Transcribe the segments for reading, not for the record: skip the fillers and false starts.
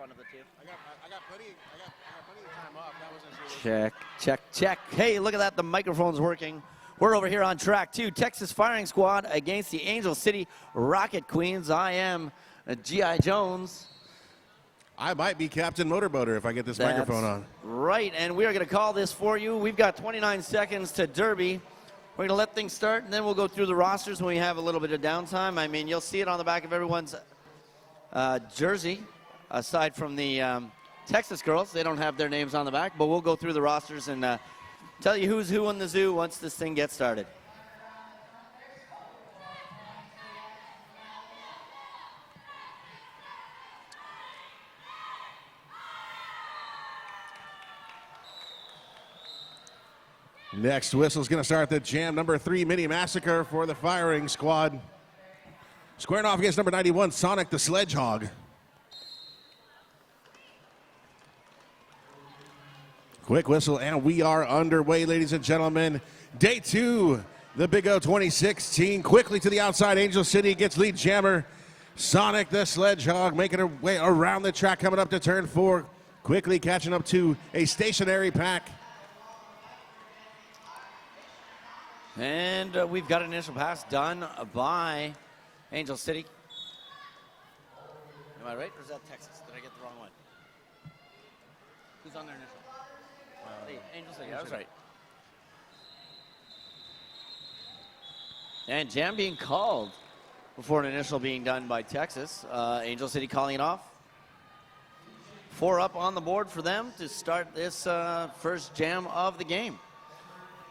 fun of the two. I got plenty of time off. That wasn't serious. Check, check, check. Hey, look at that. The microphone's working. We're over here on track 2. Texas Firing Squad against the Angel City Rocket Queens. I am G.I. Jones. I might be Captain Motorboater if I get this microphone on. Right, and we are going to call this for you. We've got 29 seconds to Derby. We're going to let things start, and then we'll go through the rosters when we have a little bit of downtime. I mean, you'll see it on the back of everyone's jersey, aside from the Texas girls. They don't have their names on the back, but we'll go through the rosters and tell you who's who in the zoo once this thing gets started. Next whistle is going to start the jam number 3 mini massacre for the Firing Squad. Squaring off against number 91, Sonic the Sledgehog. Quick whistle, and we are underway, ladies and gentlemen. Day 2, the Big O 2016. Quickly to the outside, Angel City gets lead jammer. Sonic the Sledgehog making her way around the track, coming up to turn 4. Quickly catching up to a stationary pack. And we've got an initial pass done by Angel City. Am I right, or is that Texas? Did I get the wrong one? Who's on their initial? Angel City, I was right. And jam being called before an initial being done by Texas. Angel City calling it off. 4 up on the board for them to start this first jam of the game.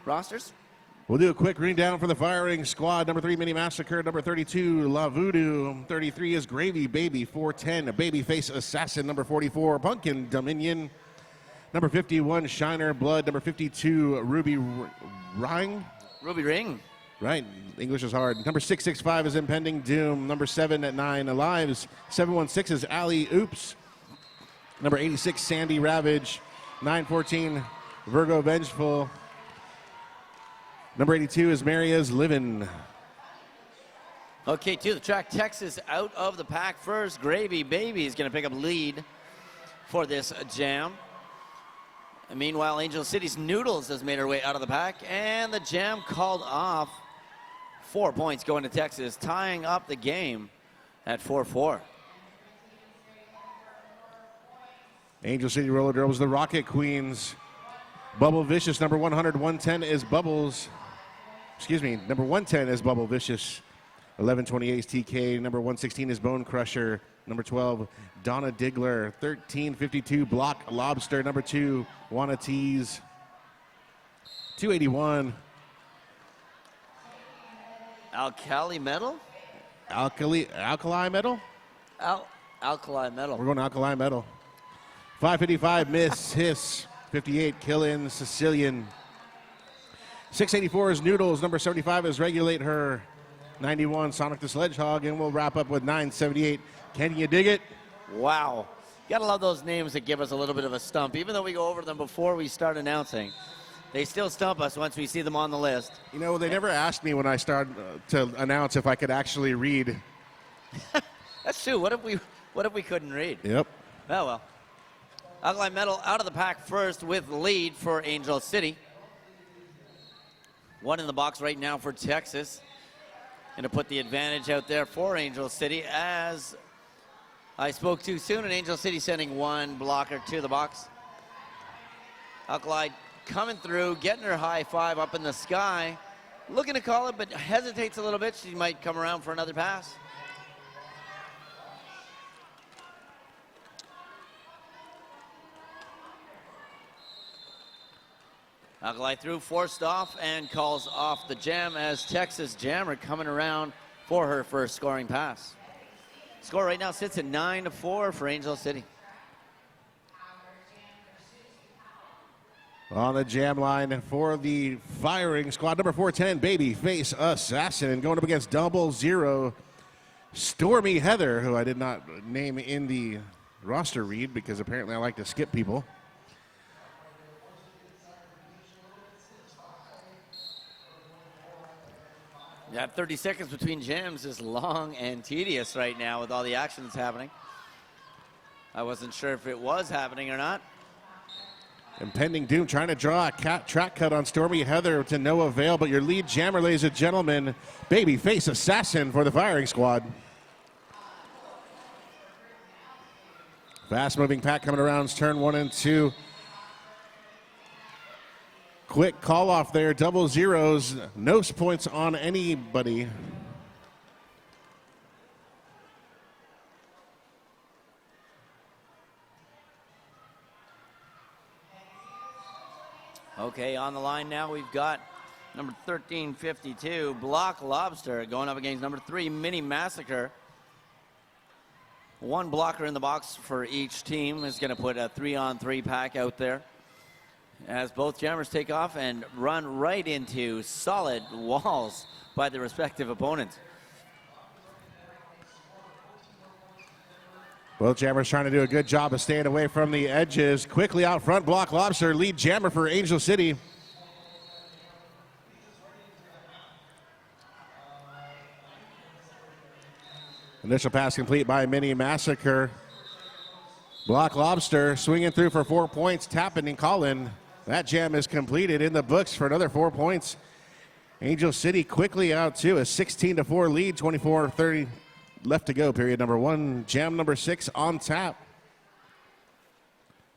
Rosters? We'll do a quick ring down for the Firing Squad. Number 3, Mini Massacre. Number 32, La Voodoo. 33 is Gravy Baby. 410, Babyface Assassin. Number 44, Pumpkin Dominion. Number 51, Shiner Blood. Number 52, Ruby Ring. Ruby Ring. Right, English is hard. Number 665 is Impending Doom. Number 7 at 9, Lives. 716 is Alley Oops. Number 86, Sandy Ravage. 914, Virgo Vengeful. Number 82 is Maria's Livin'. Okay, to the track, Texas out of the pack first. Gravy Baby is going to pick up lead for this jam. And meanwhile, Angel City's Noodles has made her way out of the pack, and the jam called off. 4 points going to Texas, tying up the game at 4-4. Angel City Roller Girls, the Rocket Queens. Bubble Vicious, number 100, 110 is Bubbles. Excuse me, number 110 is Bubble Vicious. 1128 is TK. Number 116 is Bone Crusher. Number 12, Donna Diggler. 1352, Block Lobster. Number 2, Wanna Tease. 281. Alkali Metal? Alkali Metal? Alkali Metal. We're going to Alkali Metal. 555, Miss Hiss. 58, Killin Sicilian. 684 is Noodles. Number 75 is Regulate Her. 91, Sonic the Sledgehog. And we'll wrap up with 978, Can You Dig It? Wow. You gotta love those names that give us a little bit of a stump. Even though we go over them before we start announcing, they still stump us once we see them on the list. You know, they never asked me when I started to announce if I could actually read. That's true. What if we couldn't read? Yep. Oh, well. Alkali Metal out of the pack first with lead for Angel City. 1 in the box right now for Texas. Going to put the advantage out there for Angel City as I spoke too soon, and Angel City sending 1 blocker to the box. Alkali coming through, getting her high 5 up in the sky. Looking to call it, but hesitates a little bit. She might come around for another pass. Alkali through, forced off, and calls off the jam as Texas Jammer coming around for her first scoring pass. Score right now sits at 9-4 for Angel City. On the jam line for the Firing Squad, number 410, Babyface Assassin. And going up against 00, Stormy Heather, who I did not name in the roster read because apparently I like to skip people. Yeah, 30 seconds between jams is long and tedious right now with all the action that's happening. I wasn't sure if it was happening or not. Impending Doom trying to draw a track cut on Stormy Heather to no avail, but your lead jammer, ladies and gentlemen, Babyface Assassin for the firing squad. Fast moving pack coming around turn 1 and 2. Quick call off there, double zeros, no points on anybody. Okay, on the line now we've got number 1352, Block Lobster, going up against number 3, Mini Massacre. One blocker in the box for each team is going to put a 3-on-3 pack out there as both jammers take off and run right into solid walls by the respective opponents. Both jammers trying to do a good job of staying away from the edges. Quickly out front, Block Lobster, lead jammer for Angel City. Initial pass complete by Mini Massacre. Block Lobster swinging through for 4 points, tapping and calling. That jam is completed in the books for another 4 points. Angel City quickly out to a 16-4 lead, 24-30 left to go, period number 1. Jam number 6 on tap.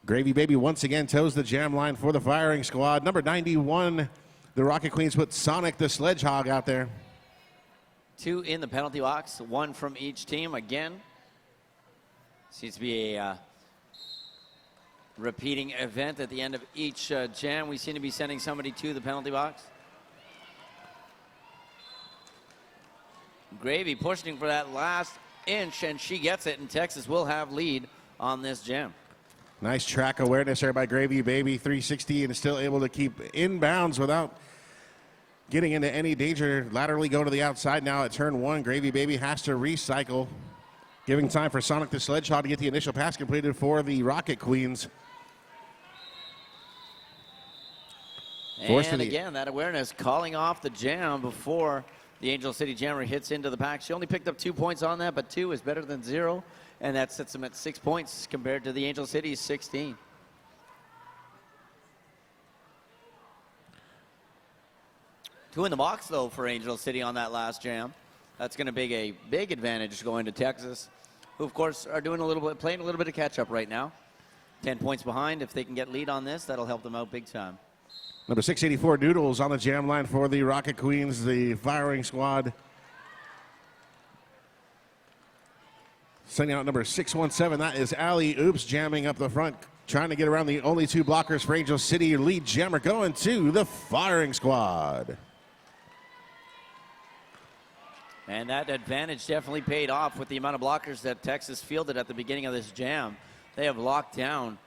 Gravy Baby once again toes the jam line for the firing squad. Number 91, the Rocket Queens put Sonic the Sledgehog out there. 2 in the penalty box, 1 from each team again. Seems to be a repeating event at the end of each jam. We seem to be sending somebody to the penalty box. Gravy pushing for that last inch, and she gets it, and Texas will have lead on this jam. Nice track awareness there by Gravy Baby, 360, and still able to keep inbounds without getting into any danger. Laterally go to the outside now at turn 1. Gravy Baby has to recycle, giving time for Sonic the Sledgehog to get the initial pass completed for the Rocket Queens. And again, that awareness calling off the jam before the Angel City Jammer hits into the pack. She only picked up 2 points on that, but 2 is better than 0, and that sets them at 6 points compared to the Angel City's 16. Two in the box, though, for Angel City on that last jam. That's going to be a big advantage going to Texas, who, of course, are doing playing a little bit of catch-up right now. 10 points behind. If they can get lead on this, that'll help them out big time. Number 684, Noodles on the jam line for the Rocket Queens, the firing squad. Sending out number 617, that is Alley Oops jamming up the front, trying to get around the only 2 blockers for Angel City. Lead jammer going to the firing squad. And that advantage definitely paid off with the amount of blockers that Texas fielded at the beginning of this jam. They have locked down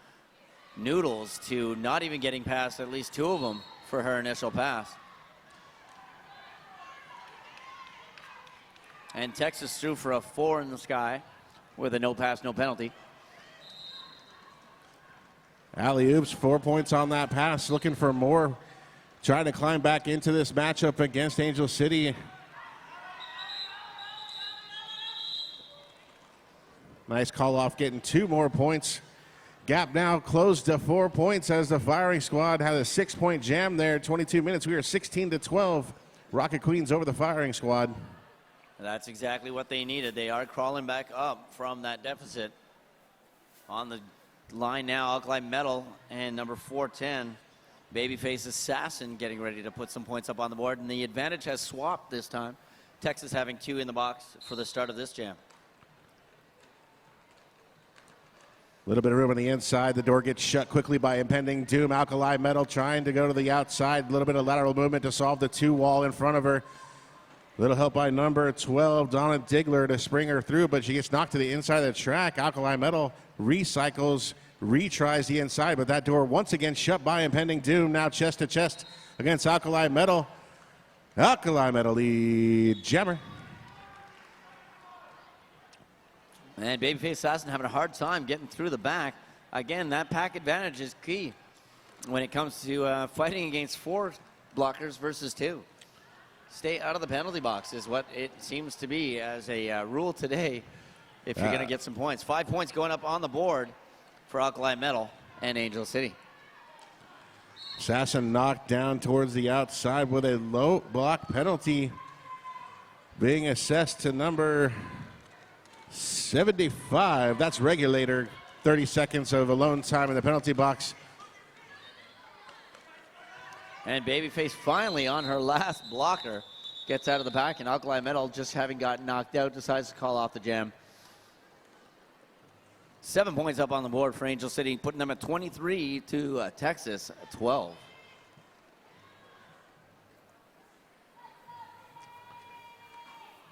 Noodles to not even getting past at least 2 of them for her initial pass. And Texas threw for a 4 in the sky with a no pass, no penalty. Alley Oops, 4 points on that pass, looking for more. Trying to climb back into this matchup against Angel City. Nice call off, getting 2 more points. Gap now closed to 4 points as the firing squad had a 6-point jam there. 22 minutes, we are 16-12. Rocket Queens over the firing squad. That's exactly what they needed. They are crawling back up from that deficit. On the line now, Alkali Metal and number 410, Babyface Assassin, getting ready to put some points up on the board. And the advantage has swapped this time. Texas having 2 in the box for the start of this jam. A little bit of room on the inside. The door gets shut quickly by Impending Doom. Alkali Metal trying to go to the outside. A little bit of lateral movement to solve the 2 wall in front of her. Little help by number 12, Donna Digler, to spring her through, but she gets knocked to the inside of the track. Alkali Metal recycles, retries the inside, but that door once again shut by Impending Doom. Now chest to chest against Alkali Metal. Alkali Metal lead jammer. And Babyface Assassin having a hard time getting through the back. Again, that pack advantage is key when it comes to fighting against 4 blockers versus 2. Stay out of the penalty box is what it seems to be as a rule today if you're going to get some points. 5 points going up on the board for Alkali Metal and Angel City. Sasson knocked down towards the outside with a low block penalty being assessed to number 75. That's Regulator. 30 seconds of alone time in the penalty box. And Babyface finally on her last blocker gets out of the pack, and Alkali Metal, just having gotten knocked out, decides to call off the jam. 7 points up on the board for Angel City, putting them at 23 to Texas 12.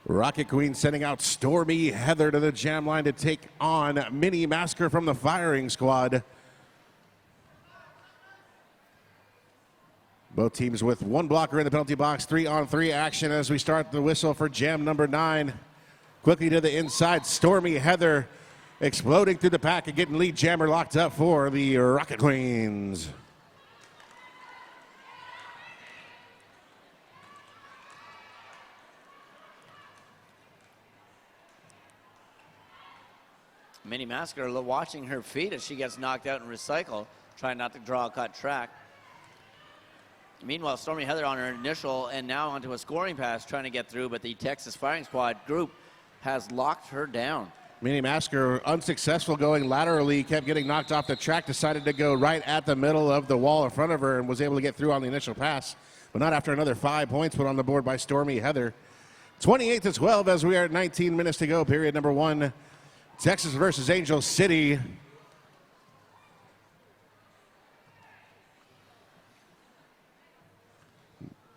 Rocket Queen sending out Stormy Heather to the jam line to take on Mini Masker from the firing squad. Both teams with one blocker in the penalty box, 3-on-3 action as we start the whistle for jam number 9. Quickly to the inside, Stormy Heather exploding through the pack and getting lead jammer locked up for the Rocket Queens. Mini Masker watching her feet as she gets knocked out and recycled, trying not to draw a cut track. Meanwhile, Stormy Heather on her initial and now onto a scoring pass trying to get through, but the Texas Firing Squad group has locked her down. Mini Masker unsuccessful going laterally, kept getting knocked off the track, decided to go right at the middle of the wall in front of her and was able to get through on the initial pass, but not after another 5 points put on the board by Stormy Heather. 28-12 as we are at 19 minutes to go, period number 1. Texas versus Angel City.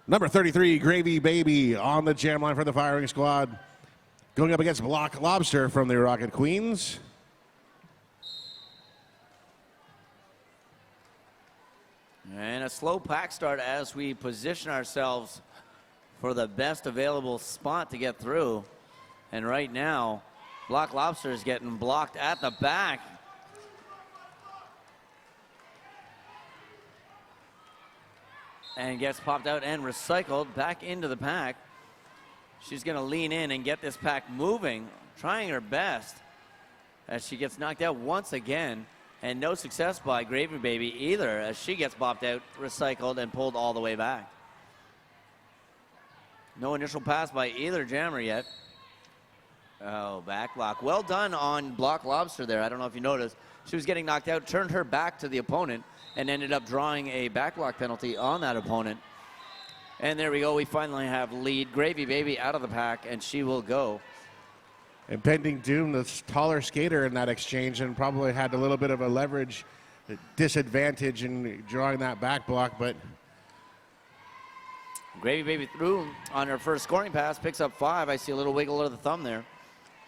Number 33, Gravy Baby on the jam line for the firing squad. Going up against Block Lobster from the Rocket Queens. And a slow pack start as we position ourselves for the best available spot to get through. And right now, Block Lobster is getting blocked at the back. And gets popped out and recycled back into the pack. She's going to lean in and get this pack moving, trying her best as she gets knocked out once again. And no success by Gravy Baby either as she gets bopped out, recycled, and pulled all the way back. No initial pass by either jammer yet. Oh, back block. Well done on Block Lobster there. I don't know if you noticed. She was getting knocked out, turned her back to the opponent, and ended up drawing a back block penalty on that opponent. And there we go. We finally have lead. Gravy Baby out of the pack, and she will go. Impending doom, the taller skater in that exchange, and probably had a little bit of a leverage disadvantage in drawing that back block, but Gravy Baby through on her first scoring pass, picks up 5. I see a little wiggle of the thumb there.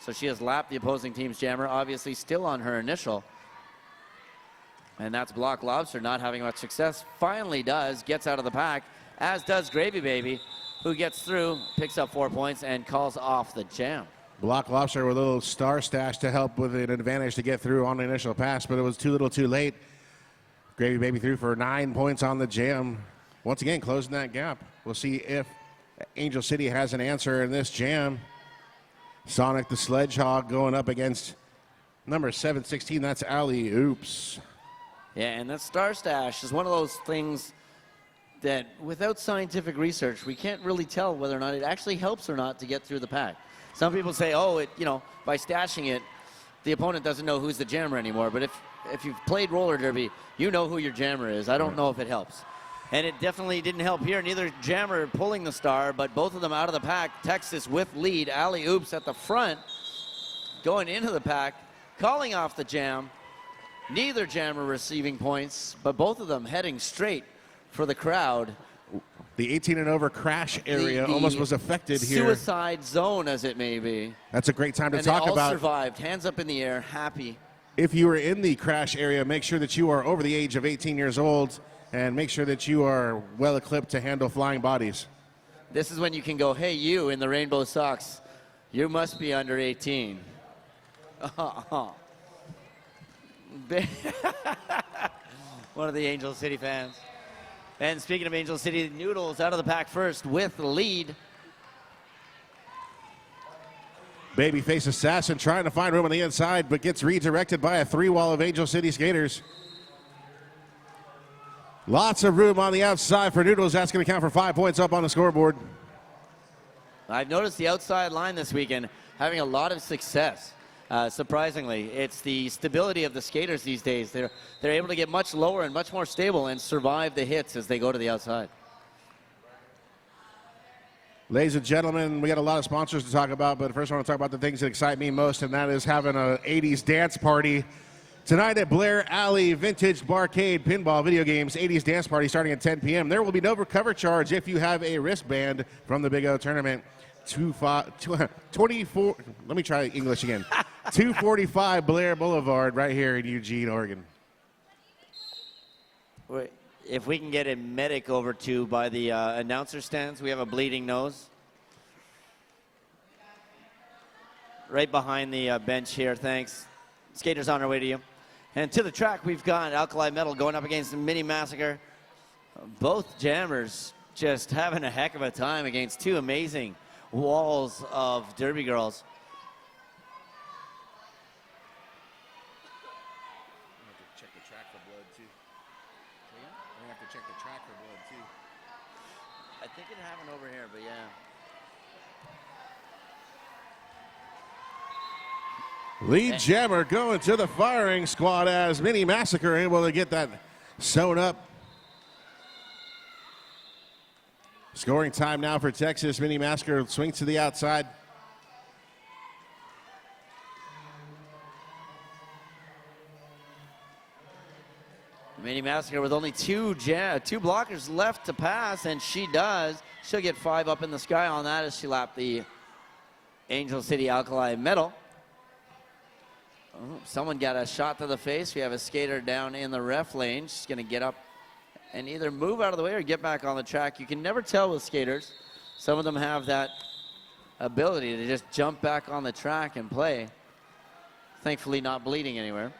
So she has lapped the opposing team's jammer, obviously still on her initial. And that's Block Lobster not having much success. Finally gets out of the pack, as does Gravy Baby, who gets through, picks up 4 points, and calls off the jam. Block Lobster with a little star stash to help with an advantage to get through on the initial pass, but it was too little too late. Gravy Baby through for 9 points on the jam. Once again, closing that gap. We'll see if Angel City has an answer in this jam. Sonic the Sledgehog going up against number 716. That's Alley Oops. Yeah, and that star stash is one of those things that without scientific research, we can't really tell whether or not it actually helps or not to get through the pack. Some people say, oh, by stashing it, the opponent doesn't know who's the jammer anymore. But if you've played roller derby, you know who your jammer is. I don't know if it helps. And it definitely didn't help here. Neither jammer pulling the star, but both of them out of the pack. Texas with lead. Alley Oops at the front, going into the pack, calling off the jam. Neither jammer receiving points, but both of them heading straight for the crowd. The 18 and over crash area almost was affected here. Suicide zone, as it may be. That's a great time to and talk they all about. Survived, hands up in the air, happy. If you are in the crash area, make sure that you are over the age of 18 years old. And make sure that you are well equipped to handle flying bodies. This is when you can go, hey, you in the rainbow socks, you must be under 18. One of the Angel City fans. And speaking of Angel City, Noodles out of the pack first with the lead. Babyface Assassin trying to find room on the inside, but gets redirected by a three-wall of Angel City skaters. Lots of room on the outside for Noodles. That's going to count for 5 points up on the scoreboard. I've noticed the outside line this weekend having a lot of success. Surprisingly, it's the stability of the skaters these days. They're able to get much lower and much more stable and survive the hits as they go to the outside. Ladies and gentlemen, we got a lot of sponsors to talk about, but first I want to talk about the things that excite me most, and that is having an 80s dance party tonight at Blair Alley Vintage Barcade Pinball Video Games 80s Dance Party starting at 10 p.m. There will be no recover charge if you have a wristband from the Big O tournament. 24, let me try English again. 245 Blair Boulevard right here in Eugene, Oregon. If we can get a medic over to by the announcer stands, we have a bleeding nose. Right behind the bench here, thanks. Skaters on our way to you. And to the track, we've got Alkali Metal going up against Mini Massacre. Both jammers just having a heck of a time against two amazing walls of Derby girls. Check the track for blood too. We have to check the track for blood too. I think it happened over here, but yeah. Lead jammer going to the firing squad as Mini Massacre able to get that sewn up. Scoring time now for Texas. Mini Massacre swings to the outside. Mini Massacre with only two blockers left to pass, and she does. She'll get 5 up in the sky on that as she lapped the Angel City Alkali Metal. Oh, someone got a shot to the face. We have a skater down in the ref lane. She's going to get up and either move out of the way or get back on the track. You can never tell with skaters. Some of them have that ability to just jump back on the track and play. Thankfully not bleeding anywhere.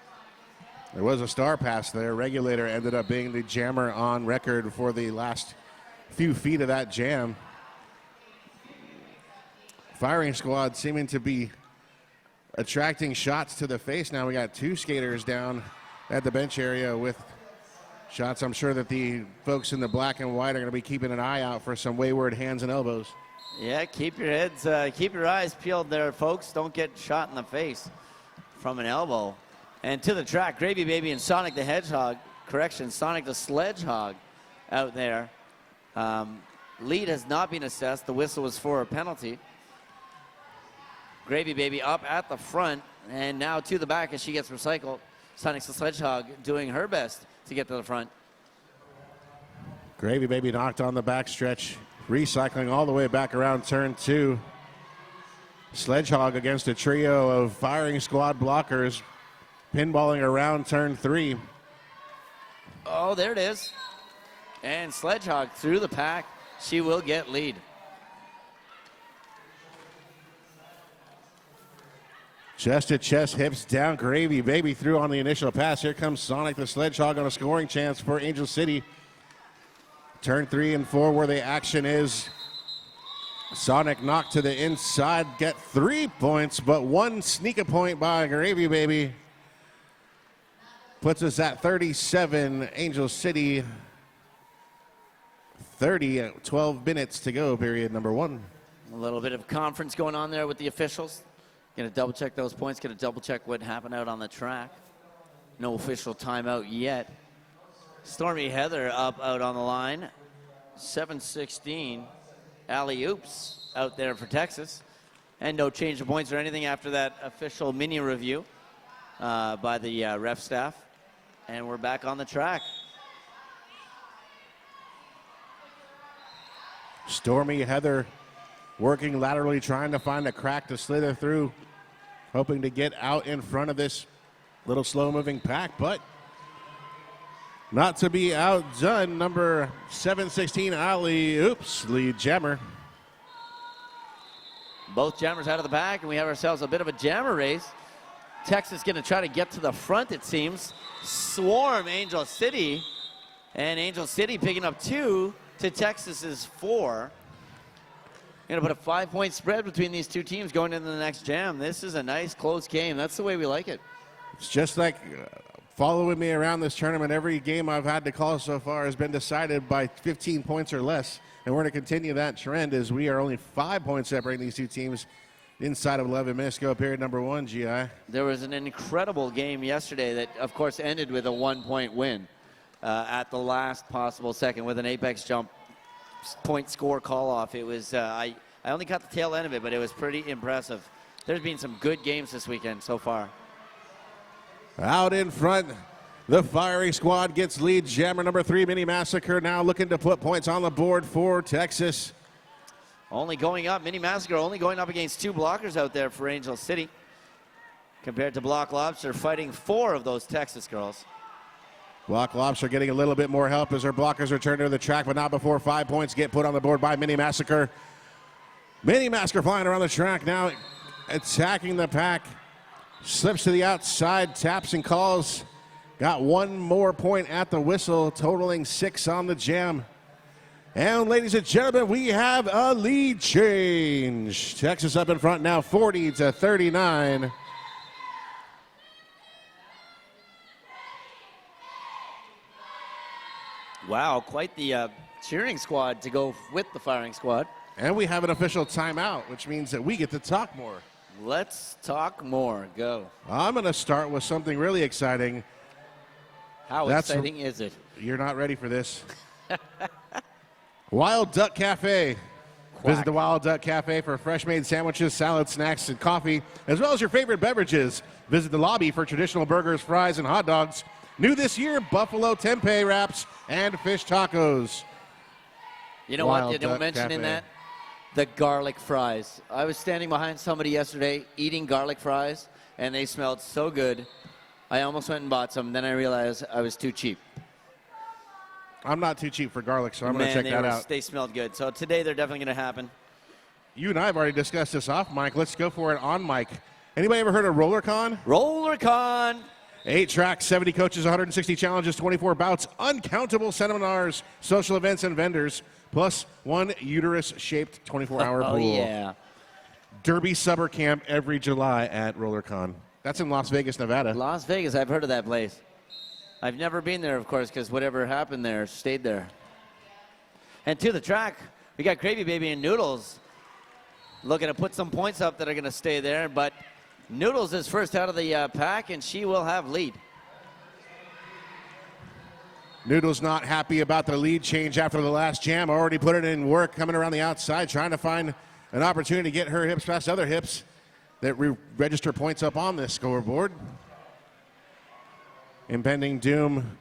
There was a star pass there. Regulator ended up being the jammer on record for the last few feet of that jam. Firing squad seeming to be attracting shots to the face. Now we got 2 skaters down at the bench area with shots. I'm sure that the folks in the black and white are going to be keeping an eye out for some wayward hands and elbows. Yeah, keep your eyes peeled there, folks. Don't get shot in the face from an elbow. And to the track, Gravy Baby and Sonic the Hedgehog, Sonic the Sledgehog out there. Lead has not been assessed. The whistle was for a penalty. Gravy Baby up at the front, and now to the back as she gets recycled. Sonic the Sledgehog doing her best to get to the front. Gravy Baby knocked on the backstretch, recycling all the way back around turn 2. Sledgehog against a trio of firing squad blockers, pinballing around turn 3. Oh, there it is. And Sledgehog through the pack. She will get lead. Chest to chest, hips down. Gravy Baby through on the initial pass. Here comes Sonic the Sledgehog on a scoring chance for Angel City. Turn 3 and 4 where the action is. Sonic knocked to the inside, get 3 points, but 1 sneak a point by Gravy Baby. Puts us at 37, Angel City 30, 12 minutes to go, period number 1. A little bit of conference going on there with the officials. Going to double check those points, going to double check what happened out on the track. No official timeout yet. Stormy Heather up out on the line. 7:16. Alley-oops out there for Texas. And no change of points or anything after that official mini review by the ref staff. And we're back on the track. Stormy Heather working laterally, trying to find a crack to slither through, hoping to get out in front of this little slow-moving pack, but not to be outdone. Number 716, Alley-oops, lead jammer. Both jammers out of the back, and we have ourselves a bit of a jammer race. Texas going to try to get to the front, it seems. Swarm Angel City, and Angel City picking up 2 to Texas's 4. Going to put a 5-point spread between these two teams going into the next jam. This is a nice, close game. That's the way we like it. It's just like following me around this tournament. Every game I've had to call so far has been decided by 15 points or less. And we're going to continue that trend as we are only 5 points separating these two teams inside of 11 minutes to go, period number 1, GI. There was an incredible game yesterday that, of course, ended with a 1-point win at the last possible second with an apex jump point score call-off. It was, I only caught the tail end of it, but it was pretty impressive. There's been some good games this weekend so far. Out in front, the firing squad gets lead. Jammer number 3, Mini Massacre, now looking to put points on the board for Texas. Only going up, Mini Massacre only going up against 2 blockers out there for Angel City, compared to Block Lobster fighting 4 of those Texas girls. Block Lobster getting a little bit more help as their blockers return to the track, but not before 5 points get put on the board by Mini Massacre. Mini Massacre flying around the track now, attacking the pack. Slips to the outside, taps and calls. Got 1 more point at the whistle, totaling 6 on the jam. And ladies and gentlemen, we have a lead change. Texas up in front now, 40-39. Wow, quite the cheering squad to go with the firing squad. And we have an official timeout, which means that we get to talk more. Let's talk more. Go. I'm going to start with something really exciting. How exciting is it? You're not ready for this. Wild Duck Cafe. Quack. Visit the Wild Duck Cafe for fresh made sandwiches, salad, snacks, and coffee, as well as your favorite beverages. Visit the lobby for traditional burgers, fries, and hot dogs. New this year, buffalo tempeh wraps and fish tacos. You know Wild what? You know, Duck mentioning Cafe. that, the garlic fries. I was standing behind somebody yesterday eating garlic fries, and they smelled so good. I almost went and bought some. Then I realized I was too cheap. I'm not too cheap for garlic, so I'm going to check that out. They smelled good. So today they're definitely going to happen. You and I have already discussed this off mic. Let's go for it on mic. Anybody ever heard of RollerCon? RollerCon. 8 tracks, 70 coaches, 160 challenges, 24 bouts, uncountable seminars, social events, and vendors, plus 1 uterus-shaped 24-hour pool. Oh, yeah. Derby Summer Camp every July at RollerCon. That's in Las Vegas, Nevada. Las Vegas, I've heard of that place. I've never been there, of course, because whatever happened there stayed there. And to the track, we got Gravy Baby and Noodles looking to put some points up that are going to stay there, but Noodles is first out of the pack, and she will have lead. Noodles not happy about the lead change after the last jam. Already put it in work, coming around the outside, trying to find an opportunity to get her hips past other hips that register points up on this scoreboard. Impending Doom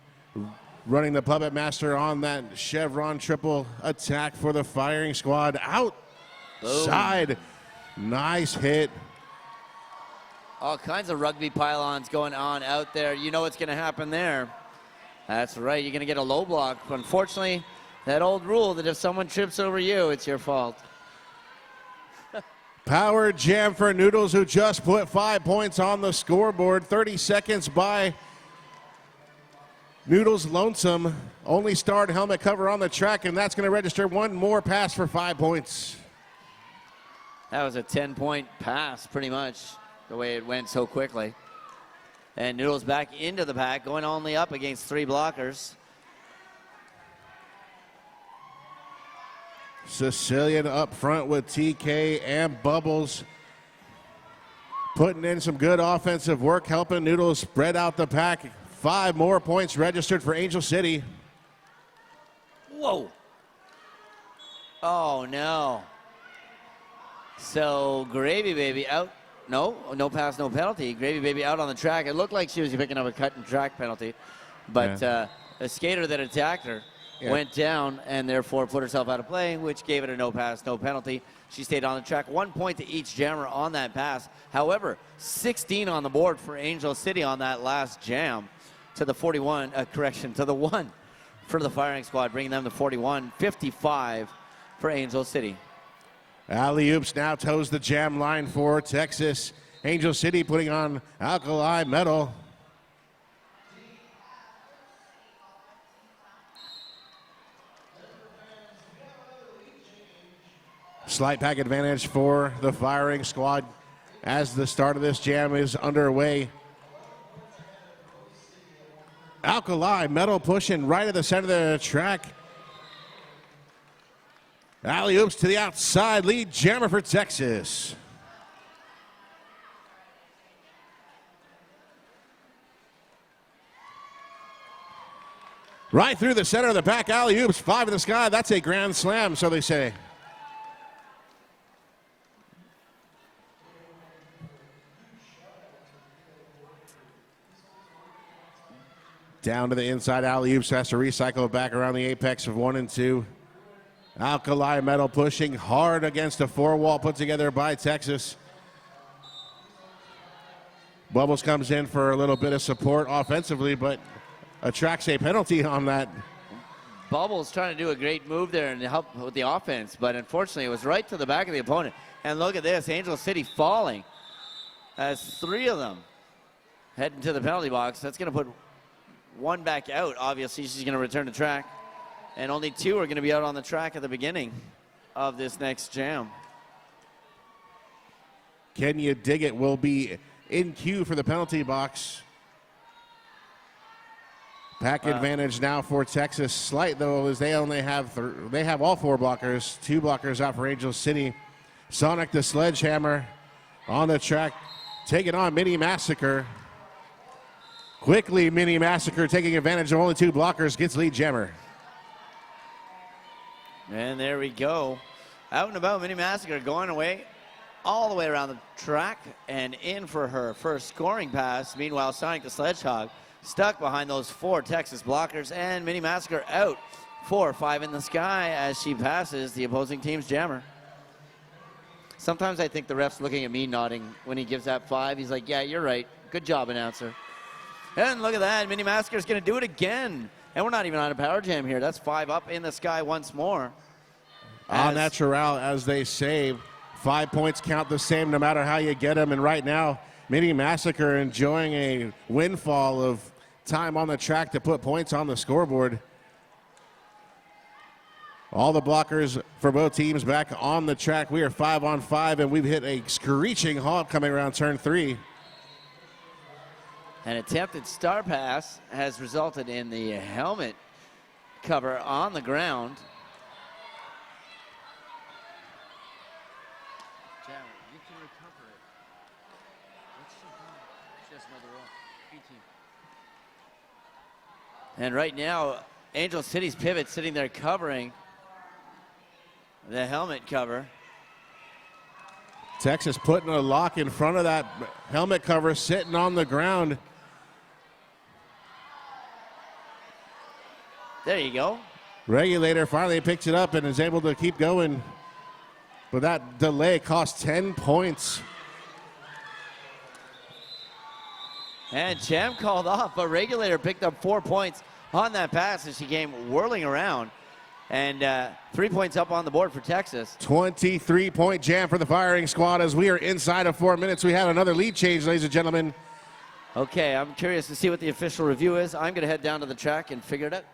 running the Puppet Master on that Chevron triple attack for the firing squad. Outside. Nice hit. All kinds of rugby pylons going on out there. You know what's going to happen there. That's right. You're going to get a low block. Unfortunately, that old rule that if someone trips over you, it's your fault. Power jam for Noodles, who just put 5 points on the scoreboard. 30 seconds by Noodles Lonesome. Only starred helmet cover on the track, and that's going to register 1 more pass for 5 points. That was a 10-point pass, pretty much, the way it went so quickly. And Noodles back into the pack, going only up against 3 blockers. Sicilian up front with TK and Bubbles. Putting in some good offensive work, helping Noodles spread out the pack. 5 more points registered for Angel City. Whoa. Oh, no. So Gravy Baby out. No pass, no penalty. Gravy Baby out on the track. It looked like she was picking up a cut and track penalty. But a skater that attacked her went down and therefore put herself out of play, which gave it a no pass, no penalty. She stayed on the track. 1 point to each jammer on that pass. However, 16 on the board for Angel City on that last jam to the 41, to the 1 for the firing squad, bringing them to 41, 55 for Angel City. Alley-oops now toes the jam line for Texas. Angel City putting on Alkali Metal. Slight pack advantage for the firing squad as the start of this jam is underway. Alkali metal pushing right at the center of the track. Alley-oops to the outside, lead jammer for Texas. Right through the center of the pack, alley-oops, 5 in the sky. That's a grand slam, so they say. Down to the inside, alley-oops has to recycle back around the apex of 1 and 2. Alkali metal pushing hard against a 4-wall put together by Texas. Bubbles comes in for a little bit of support offensively, but attracts a penalty on that. Bubbles trying to do a great move there and help with the offense, but unfortunately it was right to the back of the opponent. And look at this, Angel City falling as 3 of them heading to the penalty box. That's going to put 1 back out. Obviously, she's going to return to track. And only 2 are going to be out on the track at the beginning of this next jam. Can you dig it? Will be in queue for the penalty box. Pack advantage now for Texas. Slight though, as they only have they have all 4 blockers. 2 blockers out for Angel City. Sonic the Sledgehammer on the track, taking on Mini Massacre. Quickly, Mini Massacre taking advantage of only 2 blockers, gets lead jammer. And there we go. Out and about, Mini Massacre going away all the way around the track and in for her first scoring pass. Meanwhile, Sonic the Sledgehog stuck behind those 4 Texas blockers, and Mini Massacre out 4, 5 in the sky as she passes the opposing team's jammer. Sometimes I think the ref's looking at me nodding when he gives that 5. He's like, yeah, you're right. Good job, announcer. And look at that. Mini Massacre is going to do it again. And we're not even on a power jam here. That's 5 up in the sky once more. Au natural, as they say. 5 points count the same no matter how you get them. And right now, Mini Massacre enjoying a windfall of time on the track to put points on the scoreboard. All the blockers for both teams back on the track. We are 5 on 5, and we've hit a screeching halt coming around turn 3. An attempted star pass has resulted in the helmet cover on the ground. Jammer, you can recover it. What's she doing? She has another roll. B-team. And right now, Angel City's pivot sitting there covering the helmet cover. Texas putting a lock in front of that helmet cover, sitting on the ground. There you go. Regulator finally picks it up and is able to keep going. But that delay cost 10 points. And Jam called off, but Regulator picked up 4 points on that pass as she came whirling around. And 3 points up on the board for Texas. 23-point jam for the firing squad as we are inside of 4 minutes. We have another lead change, ladies and gentlemen. Okay, I'm curious to see what the official review is. I'm going to head down to the track and figure it out.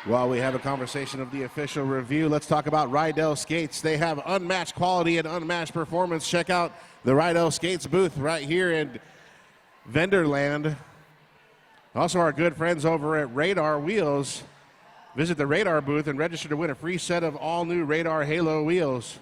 While we have a conversation of the official review, let's talk about Rydell Skates. They have unmatched quality and unmatched performance. Check out the Rydell Skates booth right here in Vendorland. Also, our good friends over at Radar Wheels. Visit the Radar booth and register to win a free set of all new Radar Halo wheels.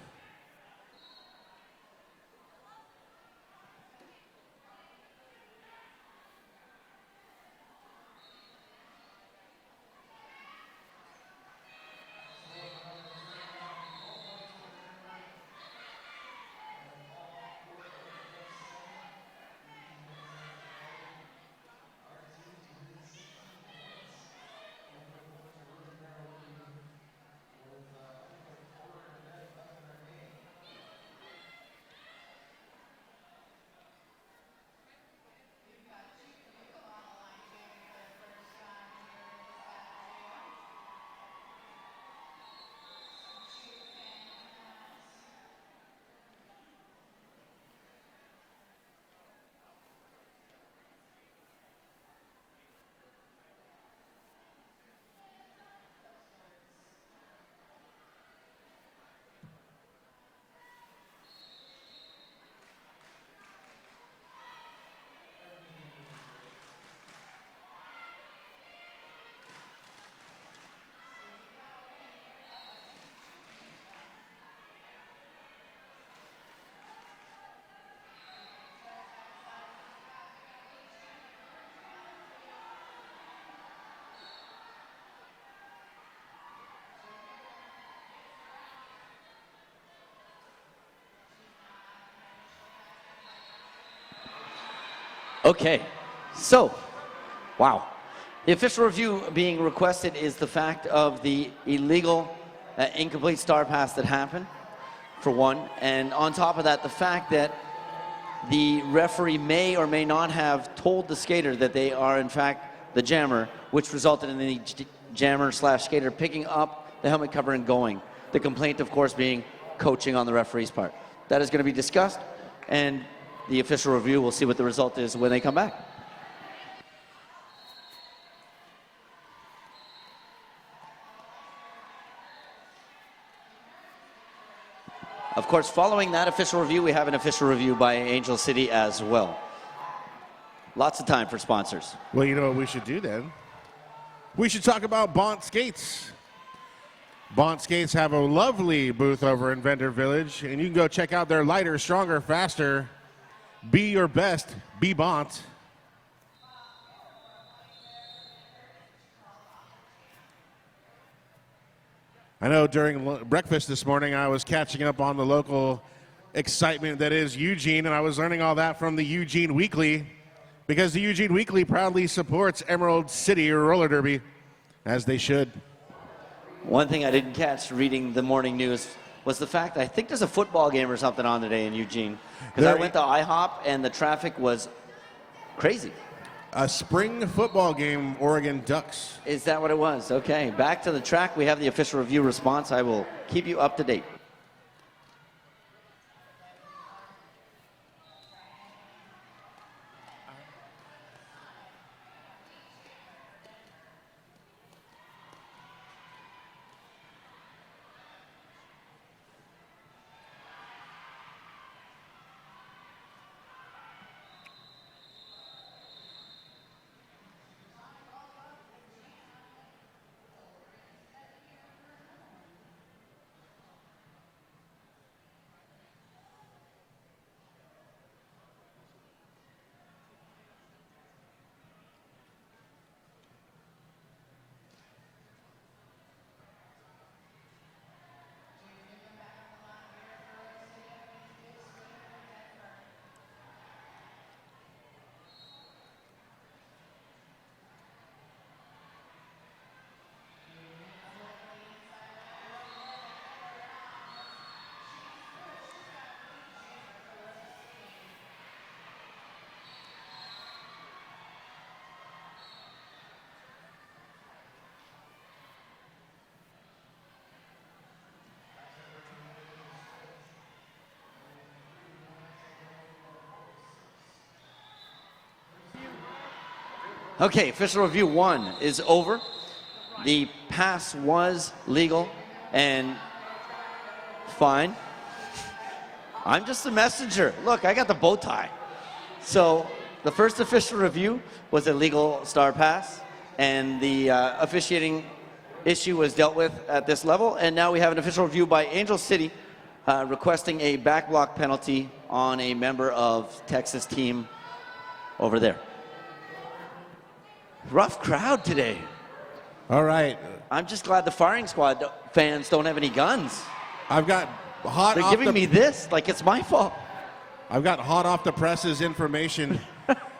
Okay, so, wow. The official review being requested is the fact of the illegal incomplete star pass that happened, for one. And on top of that, the fact that the referee may or may not have told the skater that they are, in fact, the jammer, which resulted in the jammer/skater picking up the helmet cover and going. The complaint, of course, being coaching on the referee's part. That is going to be discussed, and the official review, we'll see what the result is when they come back. Of course, following that official review, we have an official review by Angel City as well. Lots of time for sponsors. Well, you know what we should do then? We should talk about Bont Skates. Bont Skates have a lovely booth over in Vendor Village, and you can go check out their lighter, stronger, faster, be your best, be Bont. I know during breakfast this morning I was catching up on the local excitement that is Eugene, and I was learning all that from the Eugene Weekly, because the Eugene Weekly proudly supports Emerald City Roller Derby, as they should. One thing I didn't catch reading the morning news was the fact that I think there's a football game or something on today in Eugene. Because I went to IHOP and the traffic was crazy. A spring football game, Oregon Ducks. Is that what it was? Okay, back to the track. We have the official review response. I will keep you up to date. Okay, official review 1 is over. The pass was legal and fine. I'm just the messenger. Look, I got the bow tie. So the first official review was a legal star pass, and the officiating issue was dealt with at this level. And now we have an official review by Angel City requesting a back block penalty on a member of Texas team over there. Rough crowd today. All right. I'm just glad the firing squad fans don't have any guns. I've got hot. They're giving me this like it's my fault. I've got hot off the presses information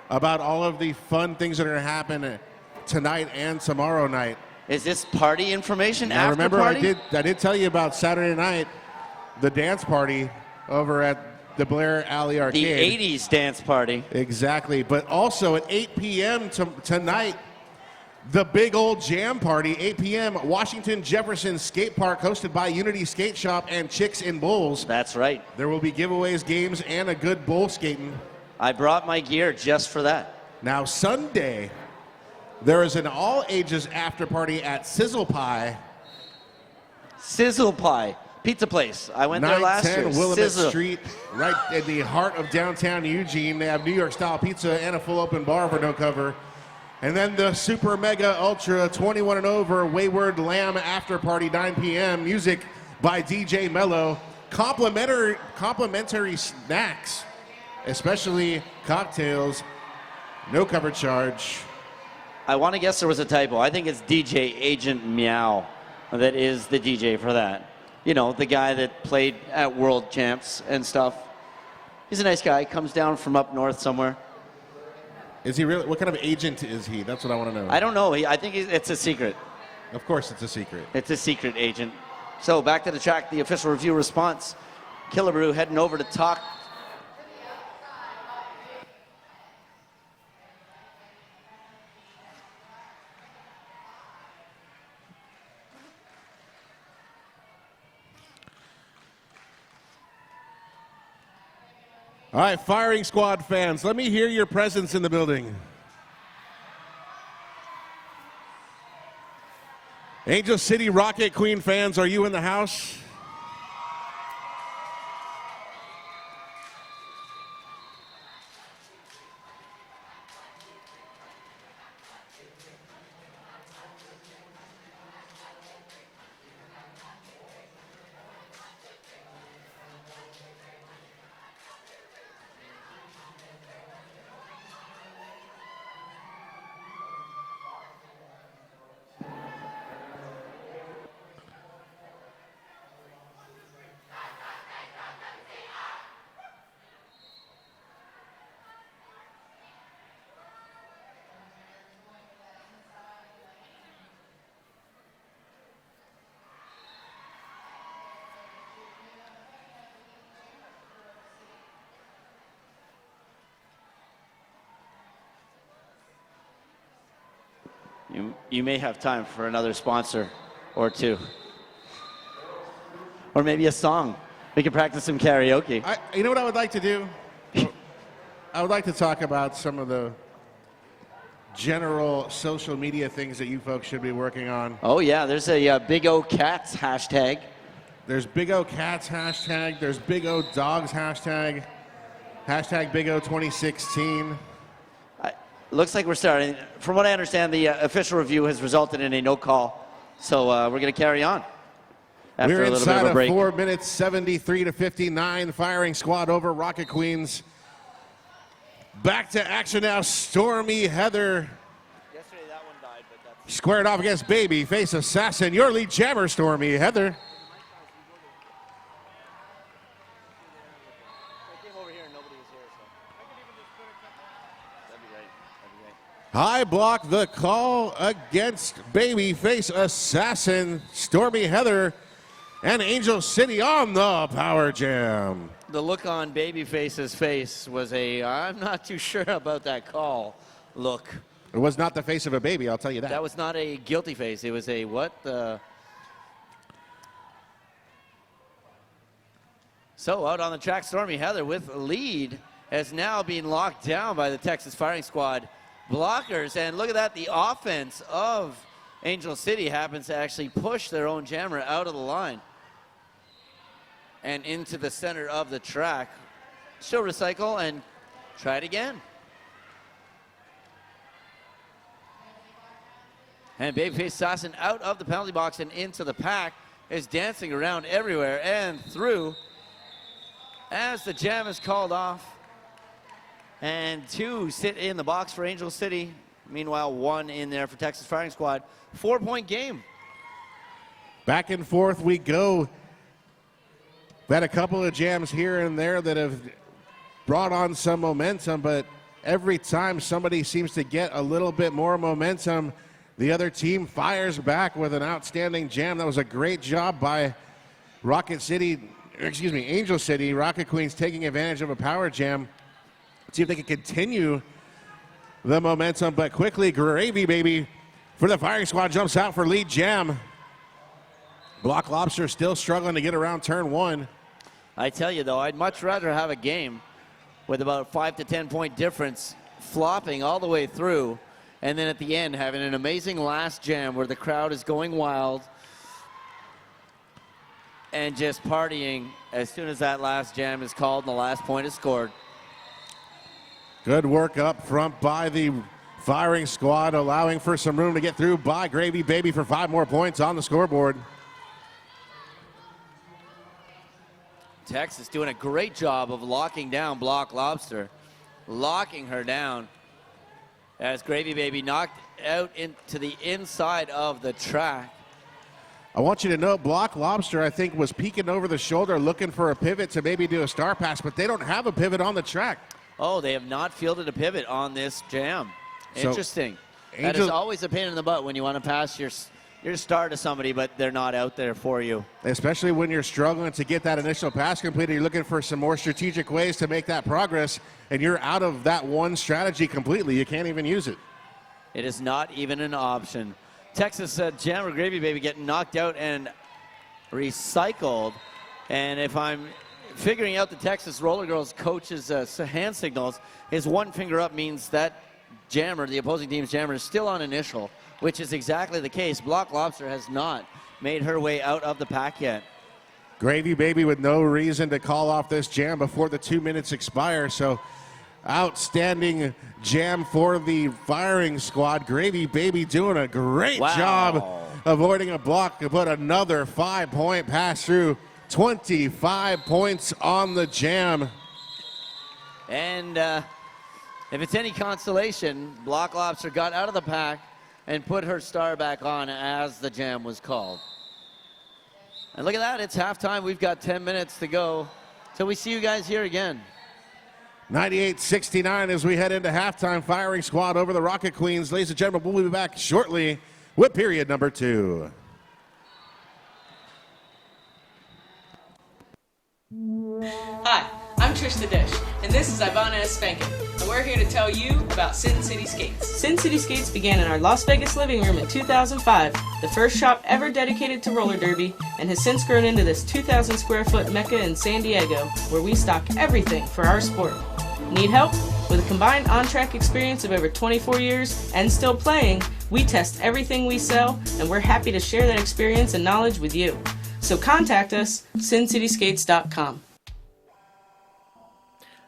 about all of the fun things that are going to happen tonight and tomorrow night. Is this party information? Now, after remember, party? I did tell you about Saturday night, the dance party over at the Blair Alley Arcade. The 80s dance party. Exactly. But also at 8 p.m. tonight, the big old jam party, 8 p.m., Washington Jefferson Skate Park, hosted by Unity Skate Shop and Chicks in Bowls. That's right. There will be giveaways, games, and a good bowl skating. I brought my gear just for that. Now, Sunday, there is an all-ages after party at Sizzle Pie. Sizzle Pie. Pizza place. I went there last year. 910 Willamette Sizzle. Street, right in the heart of downtown Eugene. They have New York-style pizza and a full open bar for no cover. And then the super mega ultra 21 and over Wayward Lamb after party, 9 p.m. Music by DJ Mello. Complimentary snacks, especially cocktails. No cover charge. I want to guess there was a typo. I think it's DJ Agent Meow that is the DJ for that. You know, the guy that played at World Champs and stuff. He's a nice guy. Comes down from up north somewhere. Is he really? What kind of agent is he? That's what I want to know. I don't know. I think it's a secret. Of course, it's a secret. It's a secret agent. So back to the track, the official review response. Killebrew heading over to talk. All right, firing squad fans, let me hear your presence in the building. Angel City Rocket Queen fans, are you in the house? You may have time for another sponsor or two. Or maybe a song. We can practice some karaoke. You know what I would like to do? I would like to talk about some of the general social media things that you folks should be working on. Oh, yeah. There's a Big O Cats hashtag. There's Big O Cats hashtag. There's Big O Dogs hashtag. Hashtag Big O 2016. Looks like we're starting. From what I understand, the official review has resulted in a no call. So we're going to carry on after We're a little bit of a break. 4 minutes, 73 to 59. Firing squad over Rocket Queens. Back to action now. Stormy Heather. Yesterday that one died, but that's... Squared off against Babyface Assassin. Your lead jammer, Stormy Heather. High block the call against Babyface Assassin, Stormy Heather, and Angel City on the power jam. The look on Babyface's face was I'm not too sure about that call look. It was not the face of a baby, I'll tell you that. That was not a guilty face. It was a what? So out on the track, Stormy Heather with a lead has now been locked down by the Texas firing squad blockers. And look at that, the offense of Angel City happens to actually push their own jammer out of the line and into the center of the track. She'll recycle and try it again. And Babyface Assassin out of the penalty box and into the pack is dancing around everywhere and through as the jam is called off. And 2 sit in the box for Angel City. Meanwhile, 1 in there for Texas Firing Squad. 4-point game. Back and forth we go. We've had a couple of jams here and there that have brought on some momentum, but every time somebody seems to get a little bit more momentum, the other team fires back with an outstanding jam. That was a great job by Angel City. Rocket Queens taking advantage of a power jam. See if they can continue the momentum, but quickly Gravy Baby for the firing squad jumps out for lead jam. Block Lobster still struggling to get around turn 1. I tell you though, I'd much rather have a game with about 5 to 10 point difference flopping all the way through, and then at the end having an amazing last jam where the crowd is going wild and just partying as soon as that last jam is called and the last point is scored. Good work up front by the firing squad, allowing for some room to get through by Gravy Baby for 5 more points on the scoreboard. Texas doing a great job of locking down Block Lobster, locking her down as Gravy Baby knocked out into the inside of the track. I want you to know Block Lobster, I think, was peeking over the shoulder looking for a pivot to maybe do a star pass, but they don't have a pivot on the track. Oh, they have not fielded a pivot on this jam. So, Interesting. That is always a pain in the butt when you want to pass your star to somebody, but they're not out there for you. Especially when you're struggling to get that initial pass completed, you're looking for some more strategic ways to make that progress, and you're out of that one strategy completely. You can't even use it. It is not even an option. Texas Jam or Gravy Baby getting knocked out and recycled. And if I'm figuring out the Texas Roller Girls coach's hand signals, his one finger up means that jammer, the opposing team's jammer, is still on initial, which is exactly the case. Block Lobster has not made her way out of the pack yet. Gravy Baby with no reason to call off this jam before the 2 minutes expire. So outstanding jam for the firing squad. Gravy Baby doing a great job avoiding a block to put another 5-point pass through. 25 points on the jam. And if it's any consolation, Block Lobster got out of the pack and put her star back on as the jam was called. And look at that, it's halftime. We've got 10 minutes to go till we see you guys here again. 98-69 as we head into halftime. Firing squad over the Rocket Queens. Ladies and gentlemen, we'll be back shortly with period number 2. Hi, I'm Trish the Dish, and this is Ivana Spankin, and we're here to tell you about Sin City Skates. Sin City Skates began in our Las Vegas living room in 2005, the first shop ever dedicated to roller derby, and has since grown into this 2,000 square foot mecca in San Diego, where we stock everything for our sport. Need help? With a combined on-track experience of over 24 years and still playing, we test everything we sell, and we're happy to share that experience and knowledge with you. So contact us, sincityskates.com.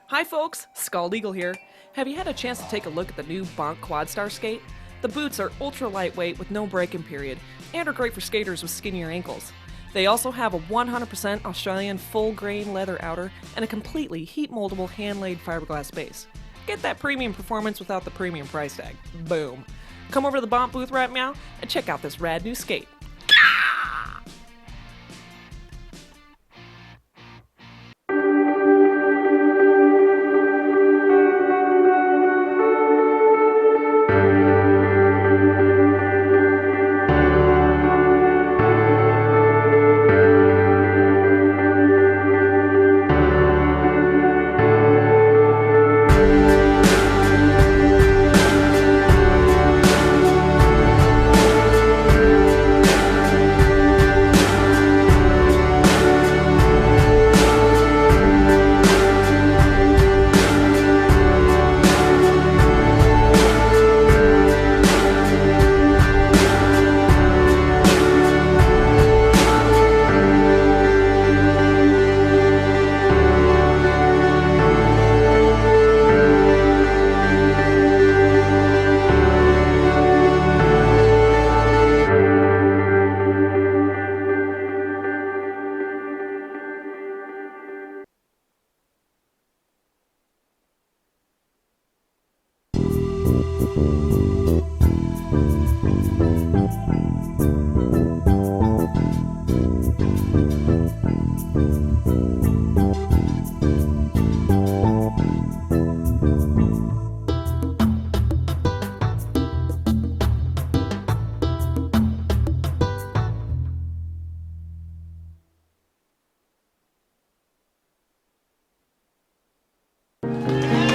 Hi folks, Scald Eagle here. Have you had a chance to take a look at the new Bonk Quadstar skate? The boots are ultra lightweight with no break-in period and are great for skaters with skinnier ankles. They also have a 100% Australian full-grain leather outer and a completely heat-moldable hand-laid fiberglass base. Get that premium performance without the premium price tag. Boom. Come over to the Bonk booth right now and check out this rad new skate.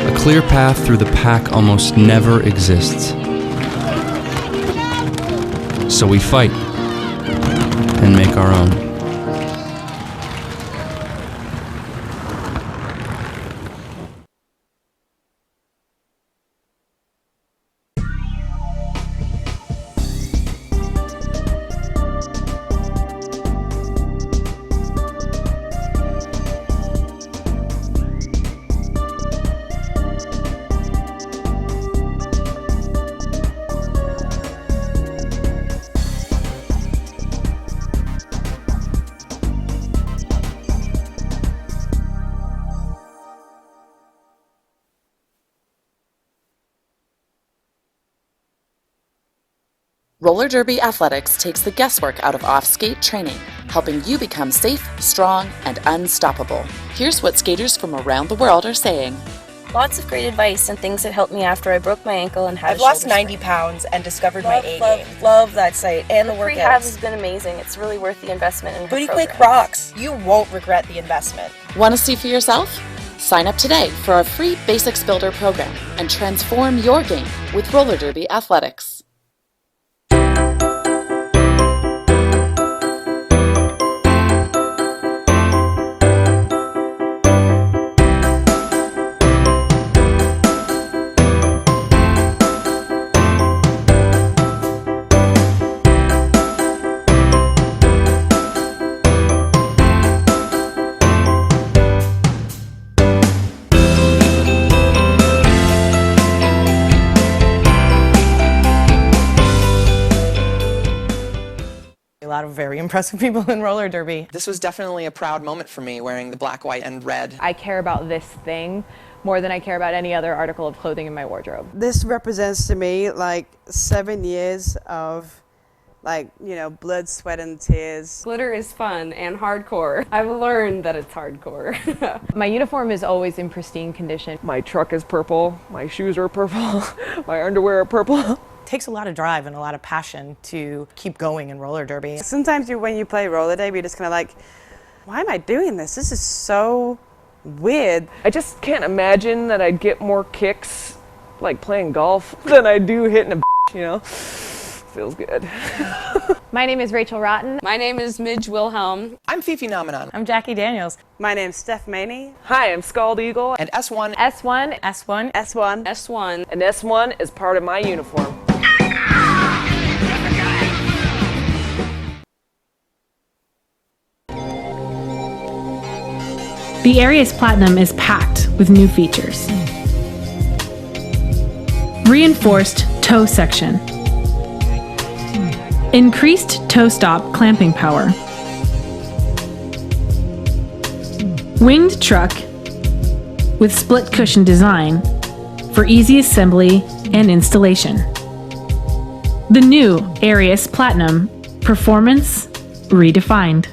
A clear path through the pack almost never exists. So we fight and make our own. Roller Derby Athletics takes the guesswork out of off-skate training, helping you become safe, strong, and unstoppable. Here's what skaters from around the world are saying. Lots of great advice and things that helped me after I broke my ankle and had I've lost 90 pounds and discovered my A game. Love that site and the rehab workouts. has been amazing. It's really worth the investment in her Booty Quake programs. rocks. You won't regret the investment. Want to see for yourself? Sign up today for our free Basics Builder program and transform your game with roller derby athletics. A lot of very impressive people in roller derby. This was definitely a proud moment for me, wearing the black, white, and red. I care about this thing more than I care about any other article of clothing in my wardrobe. This represents to me like 7 years of blood, sweat, and tears. Glitter is fun and hardcore. I've learned that it's hardcore. My uniform is always in pristine condition. My truck is purple, my shoes are purple, my underwear are purple. It takes a lot of drive and a lot of passion to keep going in roller derby. Sometimes when you play roller derby, you're just kind of like, why am I doing this? This is so weird. I just can't imagine that I'd get more kicks like playing golf than I do hitting a you know. Feels good. My name is Rachel Rotten. My name is Midge Wilhelm. I'm Fifi Nomenon. I'm Jackie Daniels. My name's Steph Maney. Hi, I'm Scald Eagle. And S1. S1. S1. S1. S1. And S1 is part of my uniform. The Arius Platinum is packed with new features. Reinforced toe section. Increased toe stop clamping power. Winged truck with split cushion design for easy assembly and installation. The new Arius Platinum, performance redefined.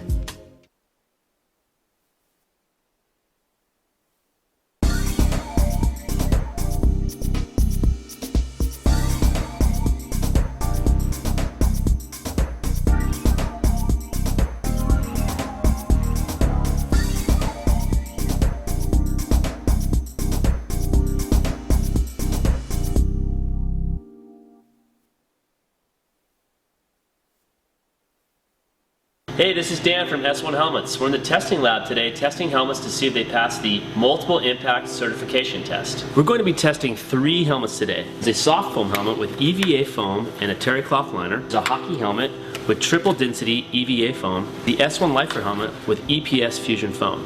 Hey, this is Dan from S1 Helmets. We're in the testing lab today testing helmets to see if they pass the multiple impact certification test. We're going to be testing 3 helmets today. There's a soft foam helmet with EVA foam and a terry cloth liner. There's a hockey helmet with triple density EVA foam. The S1 Lifer helmet with EPS fusion foam.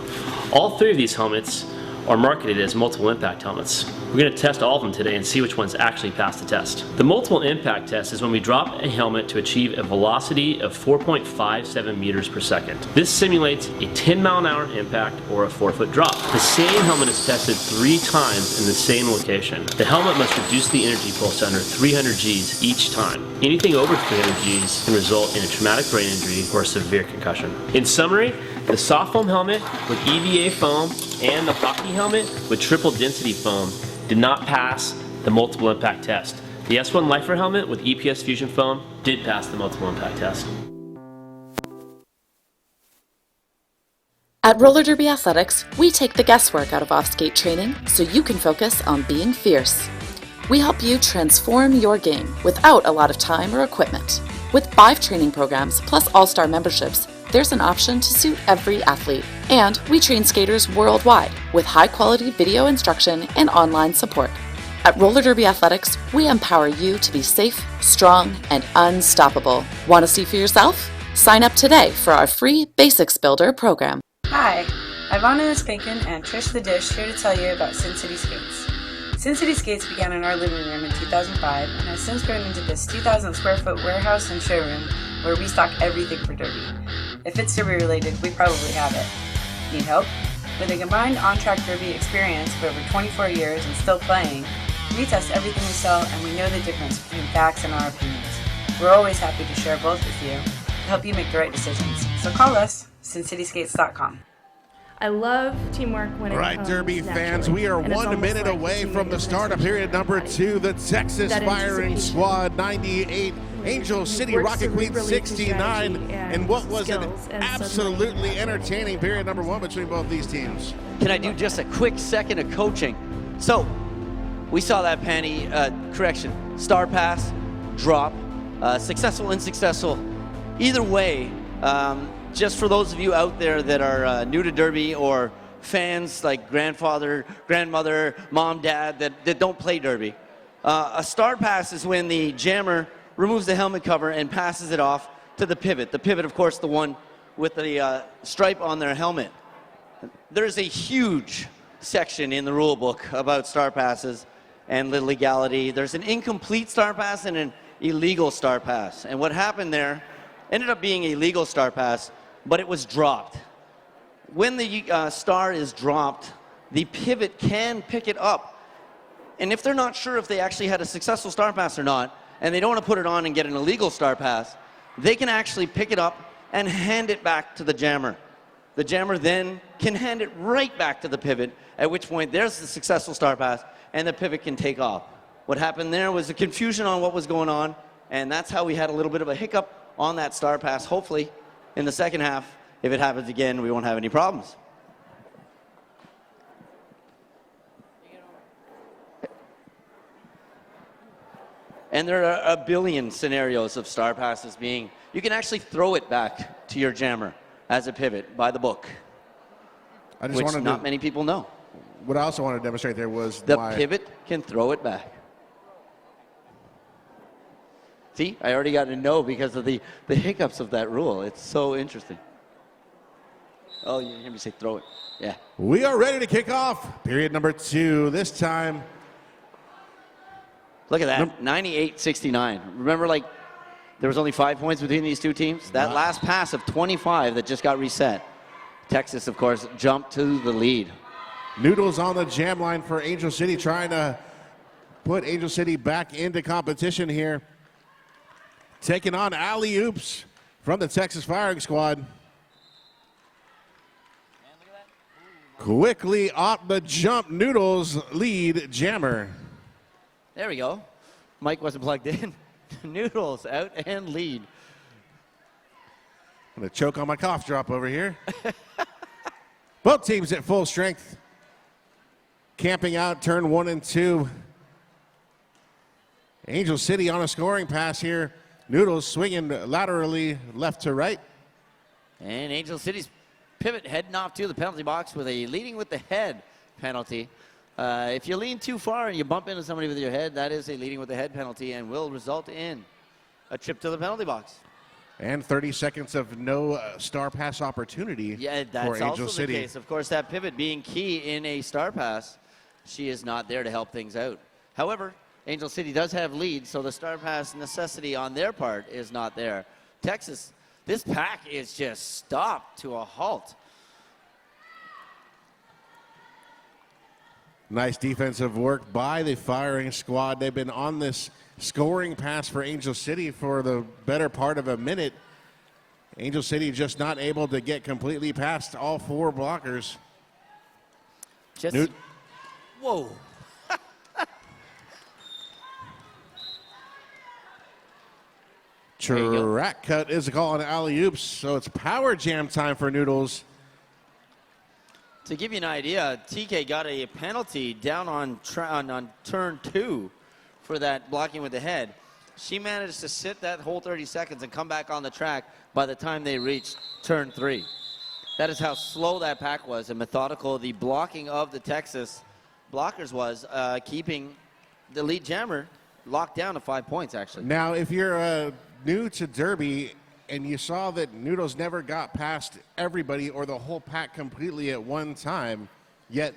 All 3 of these helmets are marketed as multiple impact helmets. We're going to test all of them today and see which ones actually pass the test. The multiple impact test is when we drop a helmet to achieve a velocity of 4.57 meters per second. This simulates a 10-mile-an-hour impact or a 4-foot drop. The same helmet is tested 3 times in the same location. The helmet must reduce the energy pulse to under 300 Gs each time. Anything over 300 Gs can result in a traumatic brain injury or a severe concussion. In summary, the soft foam helmet with EVA foam and the hockey helmet with triple density foam did not pass the multiple impact test. The S1 Lifer helmet with EPS fusion foam did pass the multiple impact test. At Roller Derby Athletics, we take the guesswork out of off-skate training so you can focus on being fierce. We help you transform your game without a lot of time or equipment. With 5 training programs plus all-star memberships, there's an option to suit every athlete. And we train skaters worldwide with high-quality video instruction and online support. At Roller Derby Athletics, we empower you to be safe, strong, and unstoppable. Want to see for yourself? Sign up today for our free Basics Builder program. Hi, Ivana Spankin and Trish the Dish here to tell you about Sin City Skates. Sin City Skates began in our living room in 2005 and has since grown into this 2,000 square foot warehouse and showroom where we stock everything for derby. If it's derby related, we probably have it. Need help? With a combined on-track derby experience of over 24 years and still playing, we test everything we sell and we know the difference between facts and our opinions. We're always happy to share both with you to help you make the right decisions. So call us, SinCitySkates.com. I love teamwork when it All right, comes Derby fans, naturally. we are And it's 1 almost minute like away teaching from the the start of difference period number between 2. The Texas that Firing anticipation. Squad 98, Angel City works Rocket to Queen really 69, strategy and what was an skills, and absolutely entertaining period number 1 between both these teams. Can I do just a quick second of coaching? So, we saw that star pass, drop, successful, unsuccessful. Either way, just for those of you out there that are new to Derby or fans like grandfather, grandmother, mom, dad that don't play Derby, a star pass is when the jammer removes the helmet cover and passes it off to the pivot. The pivot, of course, the one with the stripe on their helmet. There's a huge section in the rule book about star passes and the legality. There's an incomplete star pass and an illegal star pass. And what happened there ended up being a legal star pass, but it was dropped. When the star is dropped, the pivot can pick it up. And if they're not sure if they actually had a successful star pass or not, and they don't want to put it on and get an illegal star pass, they can actually pick it up and hand it back to the jammer. The jammer then can hand it right back to the pivot, at which point there's the successful star pass, and the pivot can take off. What happened there was a confusion on what was going on, and that's how we had a little bit of a hiccup on that star pass. Hopefully, in the second half, if it happens again, we won't have any problems. And there are a billion scenarios of star passes being, you can actually throw it back to your jammer as a pivot by the book, which not many people know. What I also want to demonstrate there was the pivot can throw it back. See, I already got to know because of the hiccups of that rule. It's so interesting. Oh, you hear me say throw it. Yeah. We are ready to kick off period number 2. This time, look at that, 98-69. Remember, like, there was only 5 points between these two teams? That last pass of 25 that just got reset. Texas, of course, jumped to the lead. Noodles on the jam line for Angel City, trying to put Angel City back into competition here. Taking on alley-oops from the Texas Firing Squad. Quickly off the jump, Noodles lead jammer. There we go. Mike wasn't plugged in. Noodles out and lead. I'm going to choke on my cough drop over here. Both teams at full strength. Camping out turn 1 and 2. Angel City on a scoring pass here. Noodles swinging laterally left to right. And Angel City's pivot heading off to the penalty box with a leading with the head penalty. If you lean too far and you bump into somebody with your head, that is a leading with the head penalty and will result in a trip to the penalty box. And 30 seconds of no star pass opportunity Yeah, that's for Angel also City. the case. Of course, that pivot being key in a star pass, she is not there to help things out. However, Angel City does have lead, so the star pass necessity on their part is not there. Texas, this pack is just stopped to a halt. Nice defensive work by the Firing Squad. They've been on this scoring pass for Angel City for the better part of a minute. Angel City just not able to get completely past all 4 blockers. Just, whoa. Track cut is a call on alley-oops, so it's power jam time for Noodles. To give you an idea, TK got a penalty down on turn 2 for that blocking with the head. She managed to sit that whole 30 seconds and come back on the track by the time they reached turn 3. That is how slow that pack was and methodical the blocking of the Texas blockers was, keeping the lead jammer locked down to 5 points, actually. Now, if you're new to Derby and you saw that Noodles never got past everybody or the whole pack completely at one time, yet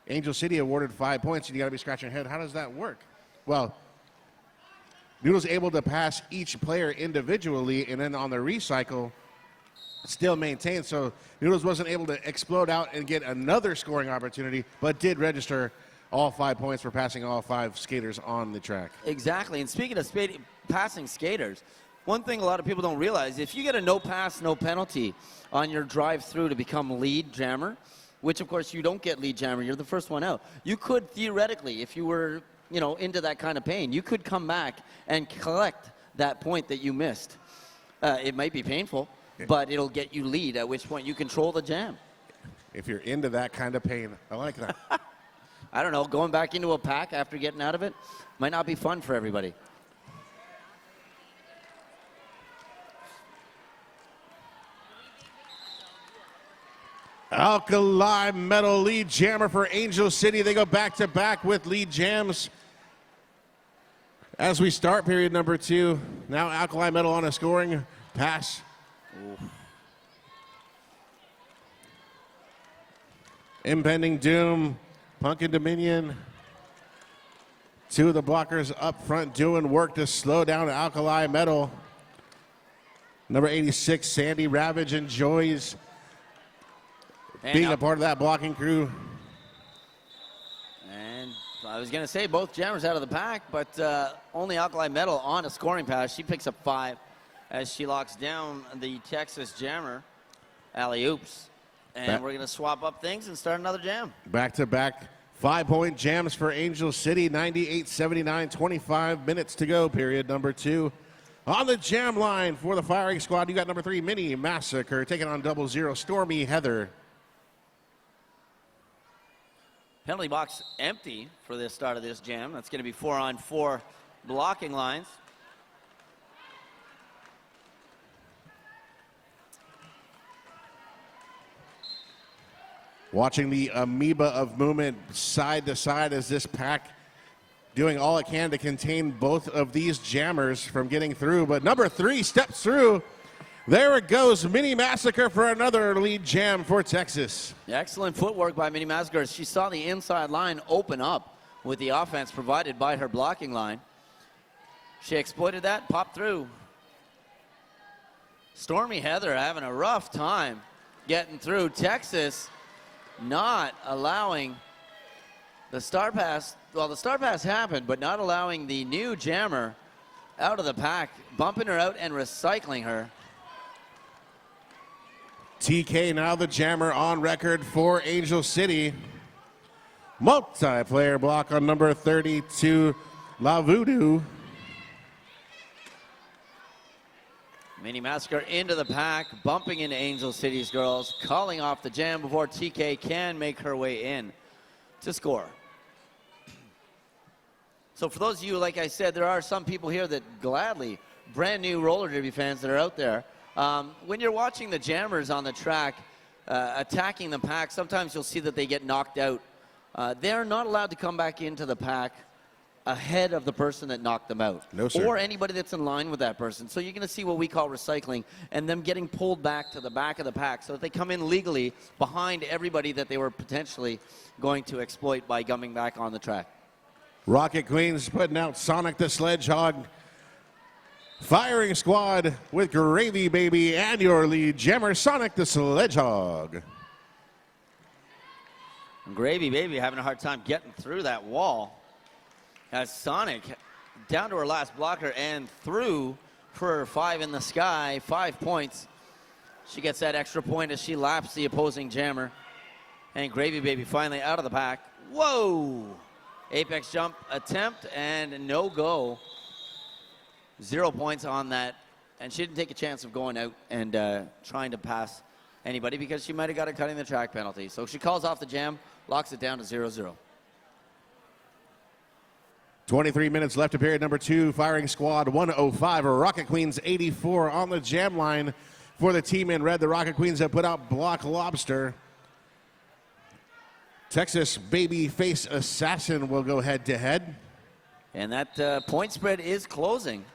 Angel City awarded 5 points, and you got to be scratching your head, how does that work? Well, Noodles able to pass each player individually, and then on the recycle, still maintained. So Noodles wasn't able to explode out and get another scoring opportunity, but did register all 5 points for passing all 5 skaters on the track. Exactly. And speaking of passing skaters, one thing a lot of people don't realize, if you get a no pass, no penalty on your drive through to become lead jammer, which of course you don't get lead jammer, you're the first one out. You could theoretically, if you were, into that kind of pain, you could come back and collect that point that you missed. It might be painful, but it'll get you lead, at which point you control the jam. If you're into that kind of pain, I like that. I don't know, going back into a pack after getting out of it might not be fun for everybody. Alkali Metal lead jammer for Angel City. They go back-to-back with lead jams. As we start period number 2, now Alkali Metal on a scoring pass. Oof. Impending Doom, Punkin Dominion. 2 of the blockers up front doing work to slow down Alkali Metal. Number 86, Sandy Ravage, enjoys being a part of that blocking crew. And I was going to say both jammers out of the pack, but only Alkali Metal on a scoring pass. She picks up 5 as she locks down the Texas jammer, alley-oops. And we're going to swap up things and start another jam. Back-to-back 5-point jams for Angel City, 98-79, 25 minutes to go, period number 2. On the jam line for the firing squad, you got number 3, Mini Massacre, taking on 00, Stormy Heather. Penalty box empty for the start of this jam. That's going to be 4-on-4 blocking lines. Watching the amoeba of movement side to side as this pack doing all it can to contain both of these jammers from getting through. But number 3 steps through. There it goes, Mini Massacre for another lead jam for Texas. Excellent footwork by Mini Massacre. She saw the inside line open up with the offense provided by her blocking line. She exploited that, popped through. Stormy Heather having a rough time getting through. Texas not allowing the star pass. Well, the star pass happened, but not allowing the new jammer out of the pack, bumping her out and recycling her. TK now the jammer on record for Angel City. Multiplayer block on number 32, La Voodoo. Mini Massacre into the pack, bumping into Angel City's girls, calling off the jam before TK can make her way in to score. So for those of you, like I said, there are some people here that gladly, brand new roller derby fans that are out there. When you're watching the jammers on the track attacking the pack, sometimes you'll see that they get knocked out. They're not allowed to come back into the pack ahead of the person that knocked them out. No, sir. Or anybody that's in line with that person. So you're going to see what we call recycling and them getting pulled back to the back of the pack so that they come in legally behind everybody that they were potentially going to exploit by coming back on the track. Rocket Queens putting out Sonic the Sledgehog. Firing squad with Gravy Baby and your lead jammer, Sonic the Sledgehog. Gravy Baby having a hard time getting through that wall. As Sonic down to her last blocker and through for 5 in the sky, 5 points. She gets that extra point as she laps the opposing jammer. And Gravy Baby finally out of the pack. Whoa! Apex jump attempt and no go. 0 points on that. And she didn't take a chance of going out and trying to pass anybody because she might have got a cutting the track penalty. So she calls off the jam, locks it down to 0-0. 23 minutes left of period number 2. Firing squad 105. Rocket Queens 84 on the jam line for the team in red. The Rocket Queens have put out Block Lobster. Texas Baby Face Assassin will go head to head. And that point spread is closing.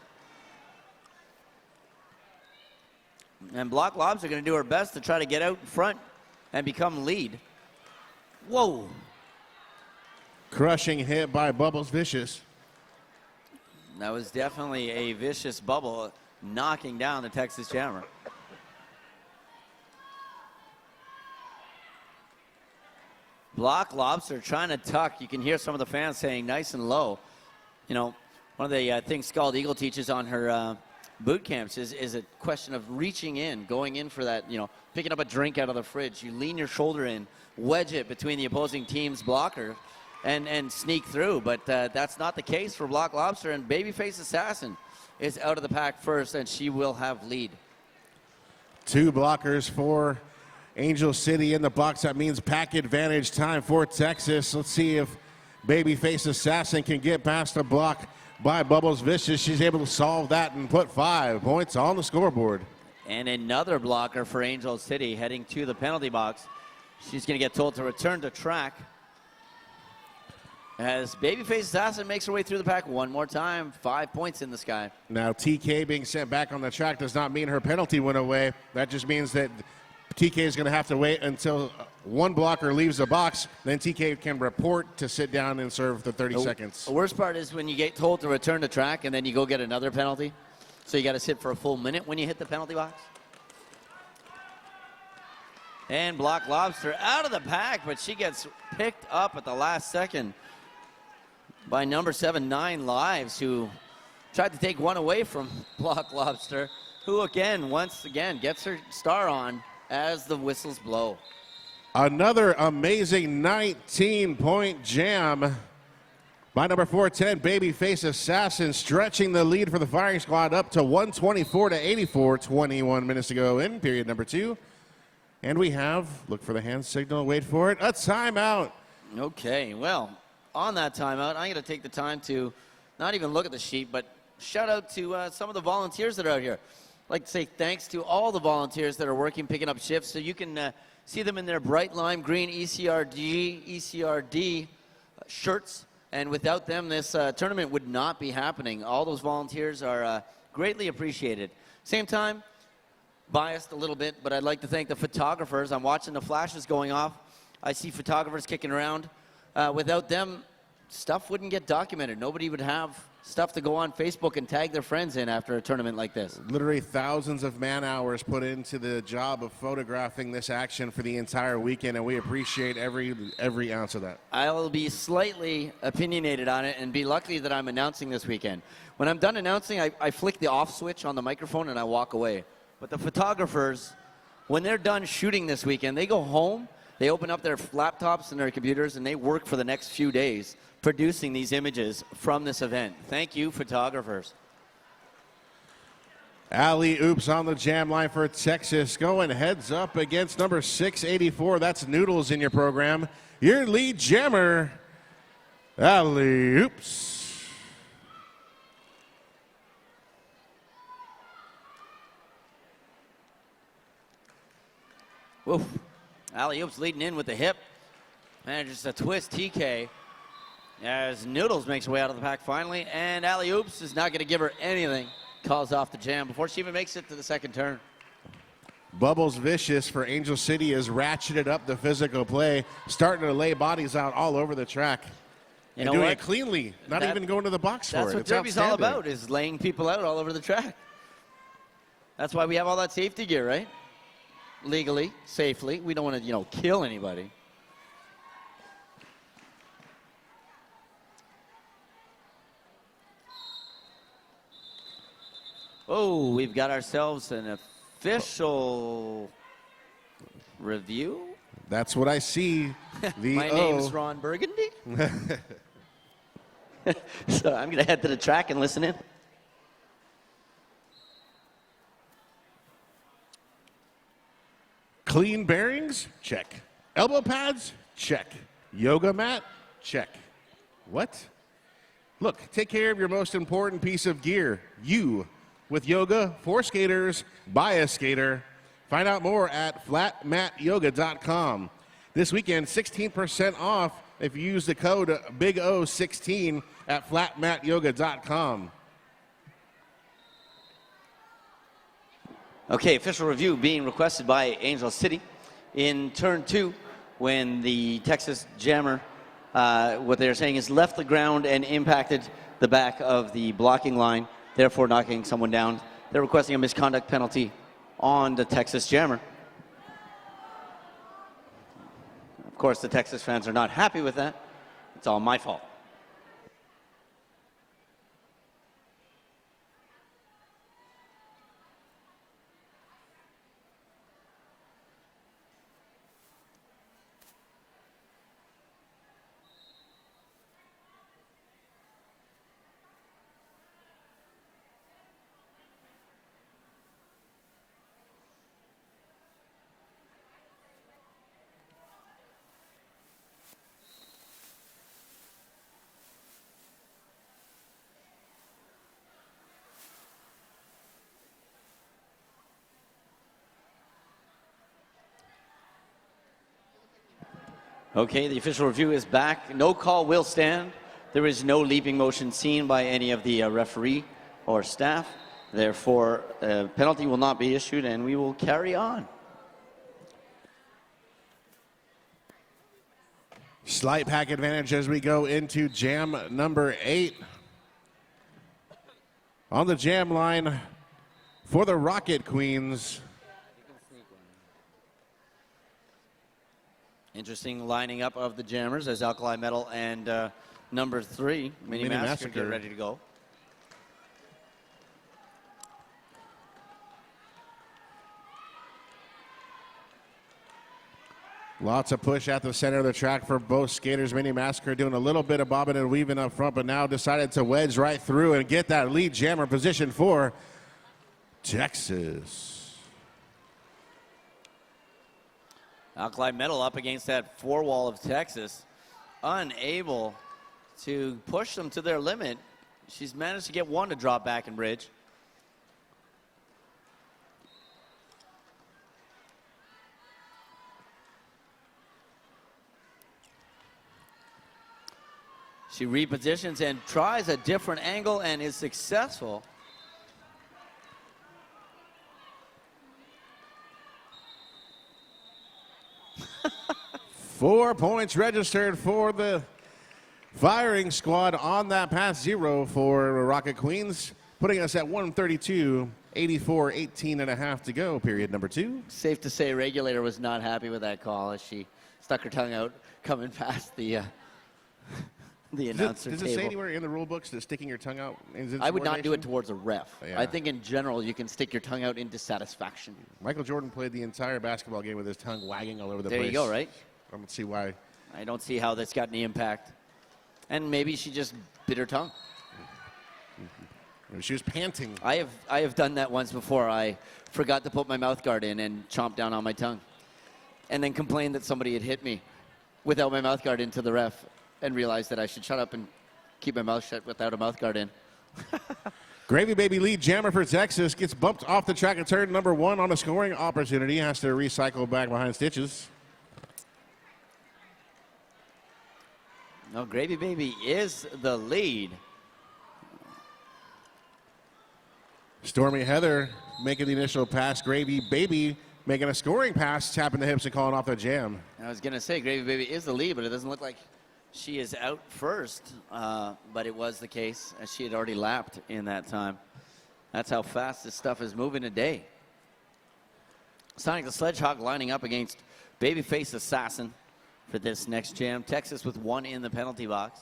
And Block Lobster are going to do her best to try to get out in front and become lead. Whoa. Crushing hit by Bubbles Vicious. That was definitely a vicious bubble knocking down the Texas jammer. Block Lobster trying to tuck. You can hear some of the fans saying nice and low. You know, one of the things Scald Eagle teaches on her boot camps is a question of reaching in, going in for that, picking up a drink out of the fridge. You lean your shoulder in, wedge it between the opposing team's blocker, and sneak through. But that's not the case for Black Lobster, and Babyface Assassin is out of the pack first, and she will have lead. 2 blockers for Angel City in the box. That means pack advantage time for Texas. Let's see if Babyface Assassin can get past a block by Bubbles Vicious. She's able to solve that and put 5 points on the scoreboard. And another blocker for Angel City heading to the penalty box. She's going to get told to return to track as Babyface Assassin makes her way through the pack one more time. 5 points in the sky. Now, TK being sent back on the track does not mean her penalty went away. That just means that TK is going to have to wait until one blocker leaves the box. Then TK can report to sit down and serve the 30 seconds. The worst part is when you get told to return to track and then you go get another penalty. So you got to sit for a full minute when you hit the penalty box. And Black Lobster out of the pack, but she gets picked up at the last second by number 7, 9 Lives, who tried to take one away from Black Lobster, who once again gets her star on as the whistles blow. Another amazing 19-point jam by number 410, Babyface Assassin, stretching the lead for the firing squad up to 124-84, 21 minutes to go in period number 2. And we have, look for the hand signal, wait for it, a timeout. Okay, well, on that timeout, I'm going to take the time to not even look at the sheet, but shout out to some of the volunteers that are out here. I'd like to say thanks to all the volunteers that are working, picking up shifts, so you can see them in their bright lime green ECRD shirts. And without them, this tournament would not be happening. All those volunteers are greatly appreciated. Same time, biased a little bit, but I'd like to thank the photographers. I'm watching the flashes going off. I see photographers kicking around. Without them, stuff wouldn't get documented. Nobody would have stuff to go on Facebook and tag their friends in after a tournament like this. Literally thousands of man hours put into the job of photographing this action for the entire weekend, and we appreciate every ounce of that. I'll be slightly opinionated on it and be lucky that I'm announcing this weekend. When I'm done announcing, I flick the off switch on the microphone and I walk away. But the photographers, when they're done shooting this weekend, they go home, they open up their laptops and their computers, and they work for the next few days producing these images from this event. Thank you, photographers. Alley oops on the jam line for Texas, going heads up against number 684. That's Noodles in your program. Your lead jammer, Alley oops. Woof. Alley-oops leading in with the hip. Manages to twist TK as Noodles makes her way out of the pack finally. And Alley-oops is not going to give her anything. Calls off the jam before she even makes it to the second turn. Bubbles Vicious for Angel City has ratcheted up the physical play, starting to lay bodies out all over the track. And doing it cleanly, not even going to the box for it. That's what Derby's all about, is laying people out all over the track. That's why we have all that safety gear, right? Legally, safely. We don't want to, kill anybody. Oh, we've got ourselves an official review. That's what I see. My name's Ron Burgundy. So I'm going to head to the track and listen in. Clean bearings? Check. Elbow pads? Check. Yoga mat? Check. What? Look, take care of your most important piece of gear, you. With yoga for skaters, by a skater. Find out more at flatmatyoga.com. This weekend, 16% off if you use the code BIGO16 at flatmatyoga.com. Okay, official review being requested by Angel City in turn 2 when the Texas Jammer, what they're saying is left the ground and impacted the back of the blocking line, therefore knocking someone down. They're requesting a misconduct penalty on the Texas Jammer. Of course, the Texas fans are not happy with that. It's all my fault. Okay, the official review is back. No call will stand. There is no leaping motion seen by any of the referee or staff. Therefore, a penalty will not be issued, and we will carry on. Slight pack advantage as we go into jam number 8. On the jam line for the Rocket Queens. Interesting lining up of the jammers as Alkali Metal and number 3, Mini Massacre, get ready to go. Lots of push at the center of the track for both skaters. Mini Massacre doing a little bit of bobbing and weaving up front, but now decided to wedge right through and get that lead jammer position for Texas. Alkali Metal up against that 4 wall of Texas, unable to push them to their limit. She's managed to get one to drop back and bridge. She repositions and tries a different angle and is successful. Four points registered for the firing squad on that pass 0 for Rocket Queens, putting us at 132, 84, 18 and a half to go, period number 2. Safe to say regulator was not happy with that call as she stuck her tongue out coming past the announcer Does table. it say anywhere in the rule books that sticking your tongue out is I would not do it towards a ref. Yeah. I think in general you can stick your tongue out in dissatisfaction. Michael Jordan played the entire basketball game with his tongue wagging all over the There place. you go, right? I don't see why. I don't see how that's got any impact. And maybe she just bit her tongue. She was panting. I have done that once before. I forgot to put my mouth guard in and chomped down on my tongue. And then complained that somebody had hit me without my mouth guard into the ref and realized that I should shut up and keep my mouth shut without a mouth guard in. Gravy Baby lead jammer for Texas gets bumped off the track at turn number 1 on a scoring opportunity. Has to recycle back behind stitches. No, Gravy Baby is the lead. Stormy Heather making the initial pass. Gravy Baby making a scoring pass, tapping the hips and calling off the jam. I was going to say Gravy Baby is the lead, but it doesn't look like she is out first. But it was the case as she had already lapped in that time. That's how fast this stuff is moving today. Sonic the Sledgehog lining up against Babyface Assassin for this next jam. Texas with 1 in the penalty box.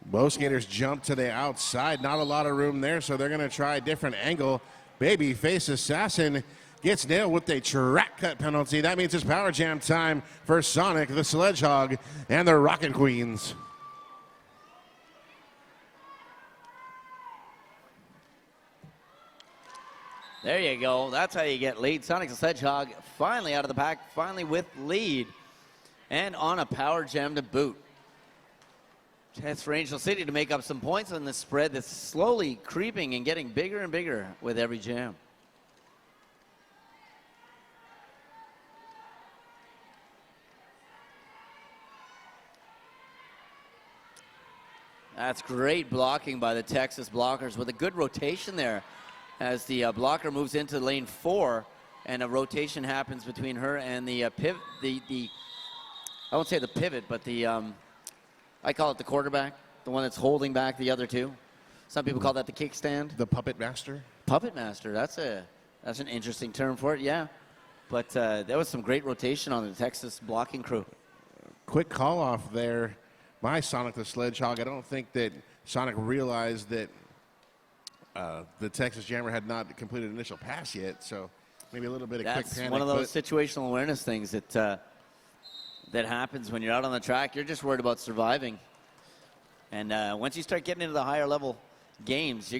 Both skaters jump to the outside. Not a lot of room there, so they're going to try a different angle. Babyface Assassin gets nailed with a track cut penalty. That means it's power jam time for Sonic the Sledgehog and the Rocket Queens. There you go. That's how you get lead. Sonic the Hedgehog finally out of the pack, finally with lead, and on a power jam to boot. Chance for Angel City to make up some points on this spread that's slowly creeping and getting bigger and bigger with every jam. That's great blocking by the Texas blockers with a good rotation there as the blocker moves into lane 4 and a rotation happens between her and the pivot, I won't say the pivot, but the, I call it the quarterback, the one that's holding back the other two. Some people call that the kickstand. The puppet master? Puppet master, that's an interesting term for it, yeah. But there was some great rotation on the Texas blocking crew. Quick call off there by Sonic the Sledgehog. I don't think that Sonic realized that the Texas Jammer had not completed an initial pass yet, so maybe a little bit of quick panic. That's one of those situational awareness things that that happens when you're out on the track. You're just worried about surviving. And once you start getting into the higher level games,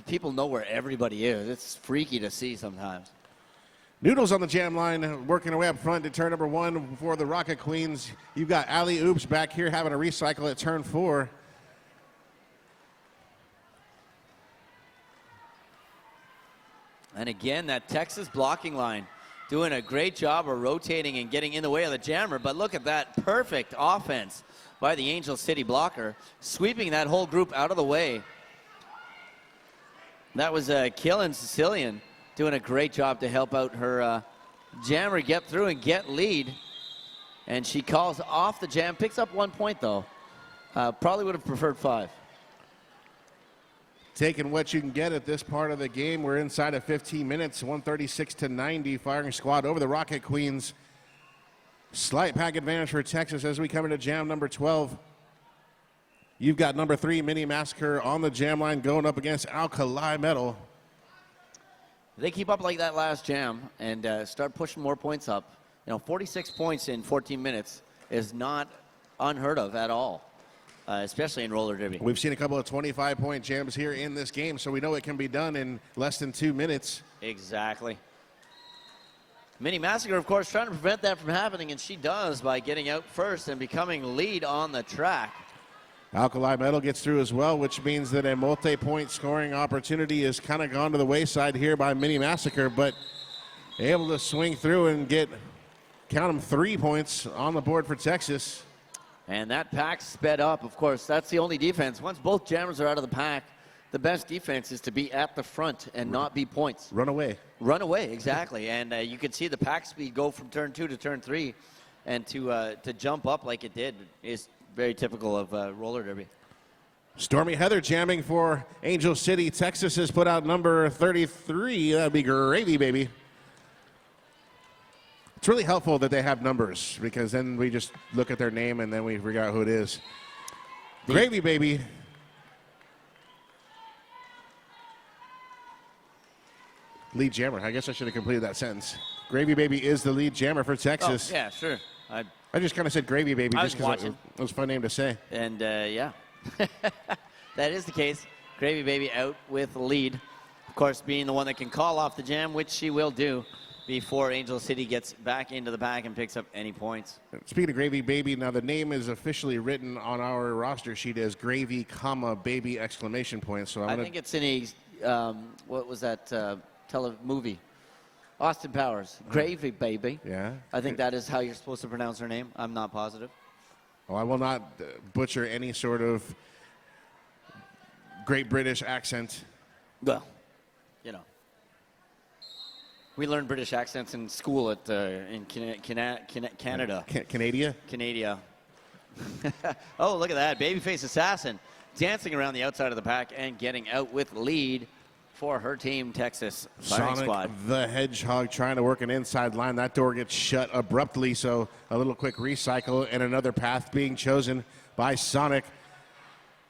people know where everybody is. It's freaky to see sometimes. Noodles on the jam line, working her way up front to turn number 1 for the Rocket Queens. You've got Alley Oops back here having a recycle at turn 4. And again, that Texas blocking line doing a great job of rotating and getting in the way of the jammer. But look at that perfect offense by the Angel City blocker, sweeping that whole group out of the way. That was Killen Sicilian doing a great job to help out her jammer get through and get lead. And she calls off the jam, picks up 1 point though. Probably would have preferred 5. Taking what you can get at this part of the game. We're inside of 15 minutes, 136-90. Firing squad over the Rocket Queens. Slight pack advantage for Texas as we come into jam number 12. You've got number 3, Mini Massacre, on the jam line going up against Alkali Metal. They keep up like that last jam and start pushing more points up. 46 points in 14 minutes is not unheard of at all. Especially in roller derby. We've seen a couple of 25-point jams here in this game, so we know it can be done in less than 2 minutes. Exactly. Mini Massacre, of course, trying to prevent that from happening, and she does by getting out first and becoming lead on the track. Alkali Metal gets through as well, which means that a multi-point scoring opportunity has kind of gone to the wayside here by Mini Massacre, but able to swing through and get, count them, 3 points on the board for Texas. And that pack sped up, of course. That's the only defense. Once both jammers are out of the pack, the best defense is to be at the front and not be points. Run away. Run away, exactly. And you could see the pack speed go from turn 2 to turn 3. And to jump up like it did is very typical of roller derby. Stormy Heather jamming for Angel City. Texas has put out number 33. That'd be Gravy Baby. It's really helpful that they have numbers because then we just look at their name and then we figure out who it is. Gravy Baby. Lead jammer. I guess I should have completed that sentence. Gravy Baby is the lead jammer for Texas. Oh, yeah, sure. I just kind of said Gravy Baby just because it was a fun name to say. And yeah, that is the case. Gravy Baby out with the lead. Of course, being the one that can call off the jam, which she will do before Angel City gets back into the pack and picks up any points. Speaking of Gravy Baby, now the name is officially written on our roster sheet as Gravy, comma, Baby, exclamation point. So I think it's in a, what was that movie? Austin Powers. Gravy Baby. Yeah. I think that is how you're supposed to pronounce her name. I'm not positive. Well, I will not butcher any sort of Great British accent. Well, we learned British accents in school at in Canada. Canada. Oh, look at that. Babyface Assassin dancing around the outside of the pack and getting out with lead for her team, Texas Firing Squad. The Hedgehog trying to work an inside line. That door gets shut abruptly, so a little quick recycle and another path being chosen by Sonic.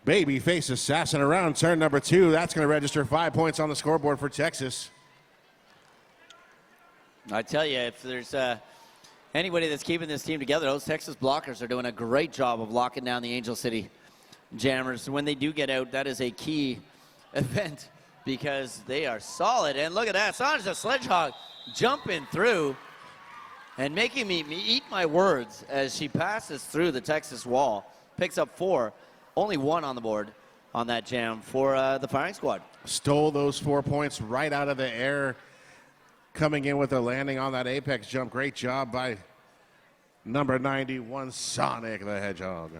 Babyface Assassin around turn number 2. That's going to register 5 points on the scoreboard for Texas. I tell you, if there's anybody that's keeping this team together, those Texas blockers are doing a great job of locking down the Angel City jammers. When they do get out, that is a key event because they are solid. And look at that, Sonic's the Sledgehog jumping through and making me eat my words as she passes through the Texas wall. Picks up 4, only 1 on the board on that jam for the Firing Squad. Stole those 4 points right out of the air. Coming in with a landing on that apex jump. Great job by number 91, Sonic the Hedgehog.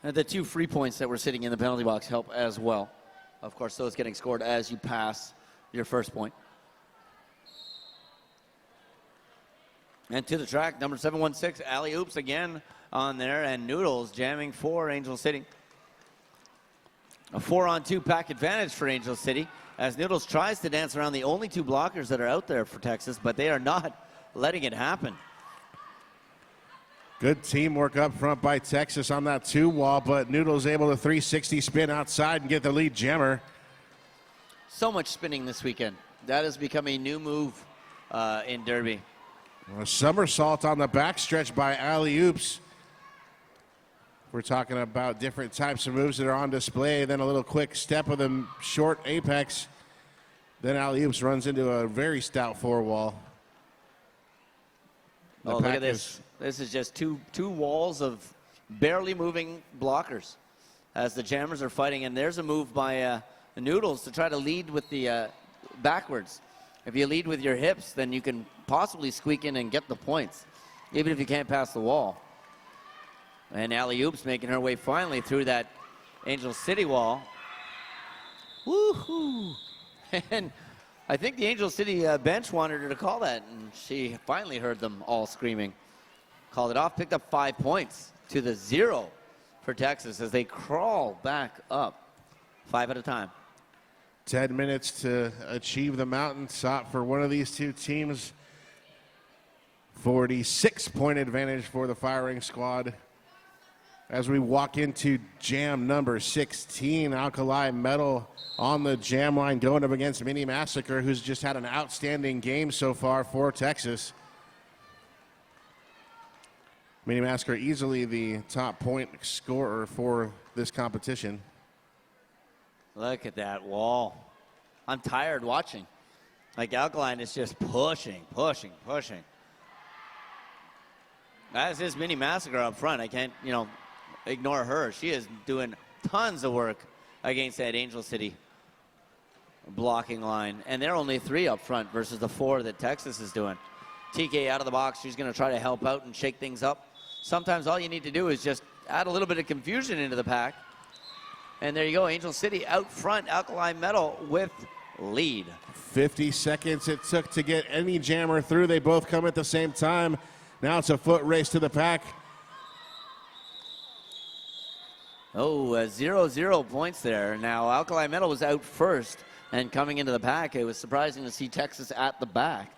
And the 2 free points that were sitting in the penalty box help as well. Of course, those getting scored as you pass your first point. And to the track, number 716, Alley Oops again on there, and Noodles jamming for Angel City. A 4-on-2 pack advantage for Angel City as Noodles tries to dance around the only 2 blockers that are out there for Texas, but they are not letting it happen. Good teamwork up front by Texas on that 2 wall, but Noodles able to 360 spin outside and get the lead jammer. So much spinning this weekend. That has become a new move in Derby. A somersault on the backstretch by Alley Oops. We're talking about different types of moves that are on display. Then a little quick step with a short apex. Then Alley Oops runs into a very stout 4 wall. Oh, look at this. This is just two walls of barely moving blockers as the jammers are fighting. And there's a move by Noodles to try to lead with the backwards. If you lead with your hips, then you can possibly squeak in and get the points, even if you can't pass the wall. And alley-oops making her way finally through that Angel City wall. Woohoo! And I think the Angel City bench wanted her to call that, and she finally heard them all screaming. Called it off, picked up 5 points to the 0 for Texas as they crawl back up 5 at a time. 10 minutes to achieve the mountaintop for one of these two teams. 46-point advantage for the firing squad. As we walk into jam number 16, Alkali Metal on the jam line going up against Mini Massacre, who's just had an outstanding game so far for Texas. Mini Massacre easily the top point scorer for this competition. Look at that wall. I'm tired watching. Like, Alkaline is just pushing. As is Mini Massacre up front. I can't, ignore her. She is doing tons of work against that Angel City blocking line. And they're only 3 up front versus the 4 that Texas is doing. TK out of the box. She's going to try to help out and shake things up. Sometimes all you need to do is just add a little bit of confusion into the pack. And there you go, Angel City out front, Alkali Metal with lead. 50 seconds it took to get any jammer through. They both come at the same time. Now it's a foot race to the pack. Oh, 0-0 points there. Now, Alkali Metal was out first, and coming into the pack, it was surprising to see Texas at the back.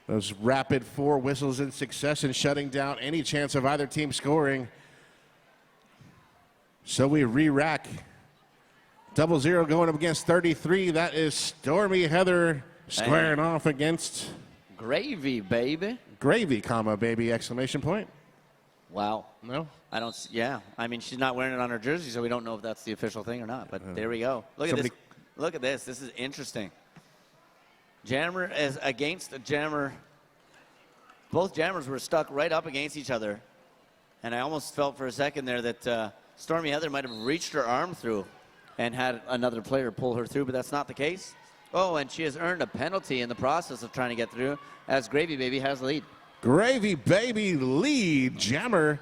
Those rapid 4 whistles in succession shutting down any chance of either team scoring. So we re-rack. 0-0 going up against 33. That is Stormy Heather squaring off against Gravy, baby. Gravy, baby, exclamation point. Wow. No? I don't, yeah. I mean, she's not wearing it on her jersey, so we don't know if that's the official thing or not, but there we go. Look at this. Look at this. This is interesting. Jammer is against a jammer. Both jammers were stuck right up against each other, and I almost felt for a second there that Stormy Heather might have reached her arm through and had another player pull her through, but that's not the case. Oh, and she has earned a penalty in the process of trying to get through as Gravy Baby has the lead. Gravy Baby lead. Jammer.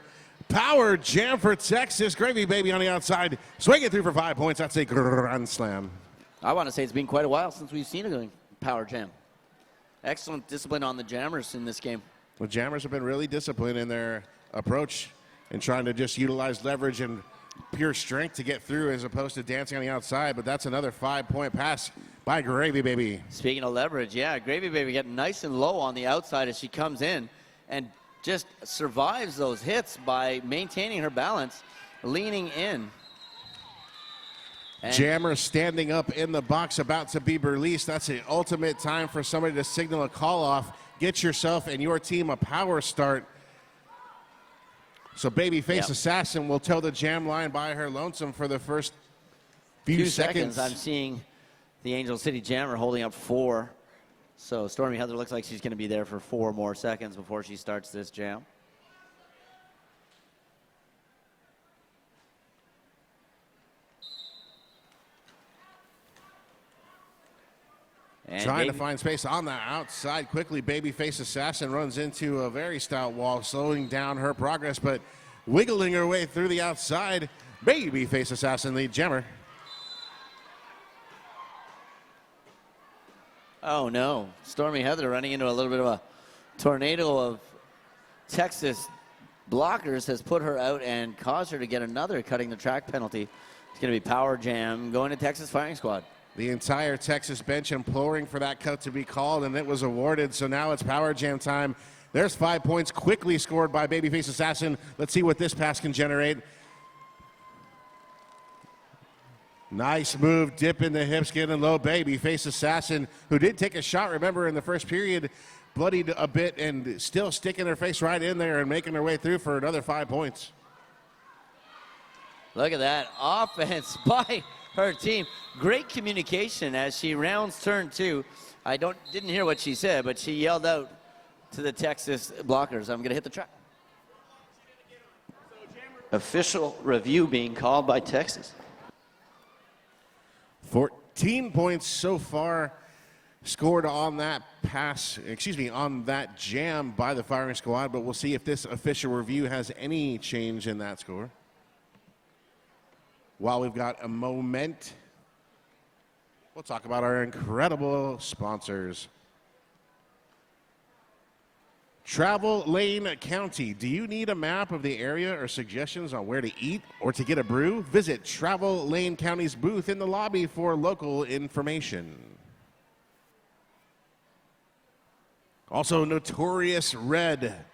Power jam for Texas. Gravy Baby on the outside. Swinging through for 5 points. That's a grand slam. I want to say it's been quite a while since we've seen a power jam. Excellent discipline on the jammers in this game. The jammers have been really disciplined in their approach and trying to just utilize leverage and pure strength to get through as opposed to dancing on the outside, but that's another 5-point pass by Gravy Baby. Speaking of leverage, yeah, Gravy Baby getting nice and low on the outside as she comes in and just survives those hits by maintaining her balance, leaning in. Jammer standing up in the box about to be released. That's the ultimate time for somebody to signal a call off. Get yourself and your team a power start. So Babyface Assassin will tow the jam line by her lonesome for the first few seconds. I'm seeing the Angel City Jammer holding up 4. So Stormy Heather looks like she's going to be there for 4 more seconds before she starts this jam. And trying to find space on the outside quickly. Babyface Assassin runs into a very stout wall, slowing down her progress, but wiggling her way through the outside. Babyface Assassin, the jammer. Oh no, Stormy Heather running into a little bit of a tornado of Texas blockers has put her out and caused her to get another cutting the track penalty. It's going to be power jam going to Texas Firing Squad. The entire Texas bench imploring for that cut to be called, and it was awarded, so now it's power jam time. There's 5 points quickly scored by Babyface Assassin. Let's see what this pass can generate. Nice move, dip in the hips, getting low. Babyface Assassin, who did take a shot, remember, in the first period, bloodied a bit and still sticking her face right in there and making her way through for another 5 points. Look at that offense by her team. Great communication as she rounds turn 2. I didn't hear what she said, but she yelled out to the Texas blockers, I'm going to hit the track. Official review being called by Texas. 14 points so far. scored on that on that jam by the firing squad, but we'll see if this official review has any change in that score. While we've got a moment, we'll talk about our incredible sponsors. Travel Lane County. Do you need a map of the area or suggestions on where to eat or to get a brew? Visit Travel Lane County's booth in the lobby for local information. Also, Notorious Red.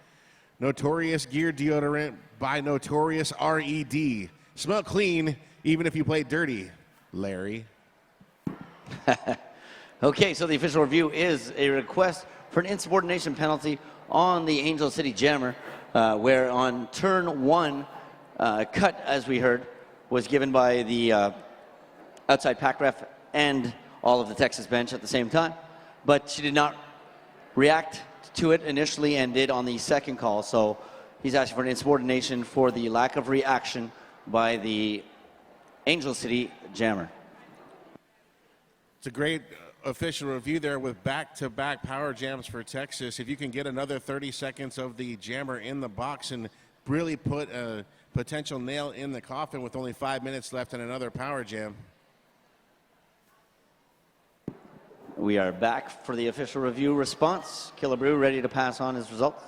Notorious Gear Deodorant by Notorious RED. Smell clean even if you play dirty, Larry. Okay, so the official review is a request for an insubordination penalty on the Angel City Jammer, where on turn one, cut, as we heard, was given by the outside pack ref and all of the Texas bench at the same time. But she did not react to it initially and did on the second call. So he's asking for an insubordination for the lack of reaction by the Angel City Jammer. It's a great official review there with back-to-back power jams for Texas. If you can get another 30 seconds of the jammer in the box and really put a potential nail in the coffin with only 5 minutes left in another power jam. We are back for the official review response. Killebrew ready to pass on his results.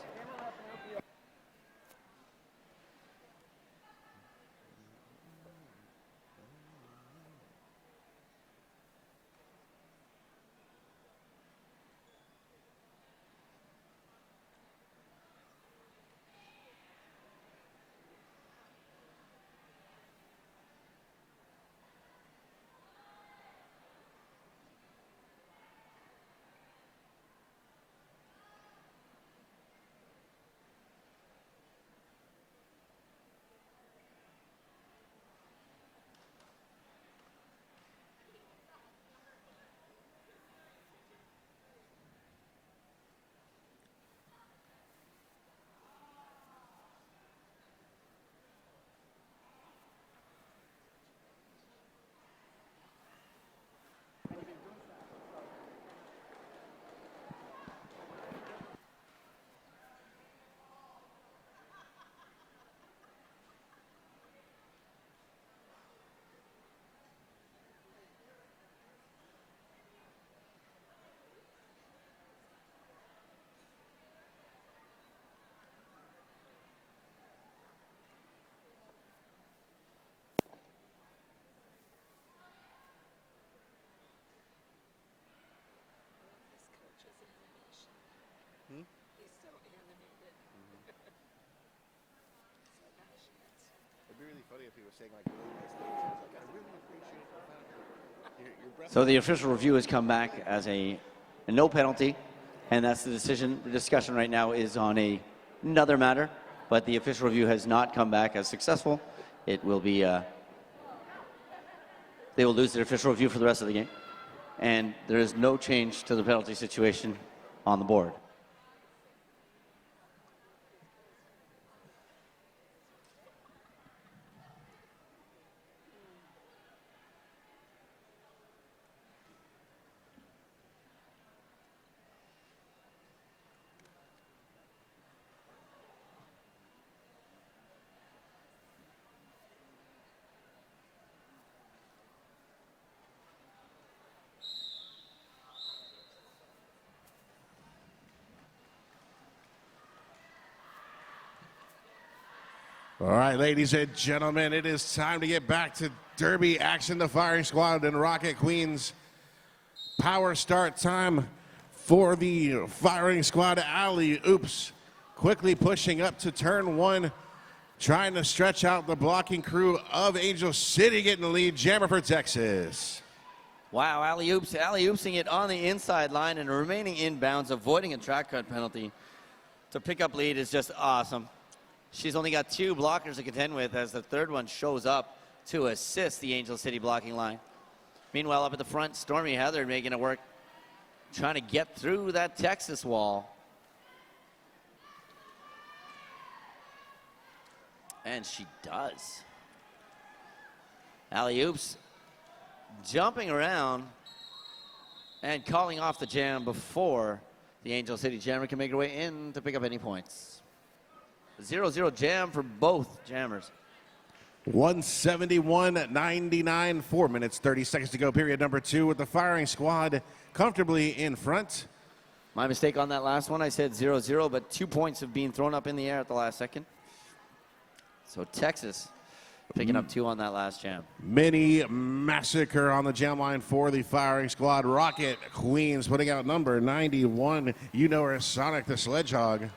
It'd be really funny if he was saying like really nice things. Like, I really appreciate the fact that So the official review has come back as a no penalty, and that's the decision. The discussion right now is on another matter, but the official review has not come back as successful. It will be, they will lose their official review for the rest of the game, and there is no change to the penalty situation on the board. All right, ladies and gentlemen, it is time to get back to Derby action. The firing squad and Rocket Queens. Power start time for the firing squad. Alley oops, quickly pushing up to turn one, trying to stretch out the blocking crew of Angel City, getting the lead. Jammer for Texas. Wow, alley-oopsing it on the inside line and remaining inbounds, avoiding a track cut penalty to pick up lead is just awesome. She's only got 2 blockers to contend with as the third one shows up to assist the Angel City blocking line. Meanwhile, up at the front, Stormy Heather making it work, trying to get through that Texas wall. And she does. Alley-oops, jumping around, And calling off the jam before the Angel City Jammer can make her way in to pick up any points. 0-0 jam for both jammers. 171-99, 4 minutes, 30 seconds to go, period number 2, with the firing squad comfortably in front. My mistake on that last one, I said 0-0, but 2 points have been thrown up in the air at the last second. So Texas picking up 2 on that last jam. Mini massacre on the jam line for the firing squad. Rocket Queens putting out number 91. You know her, Sonic the Sledgehog.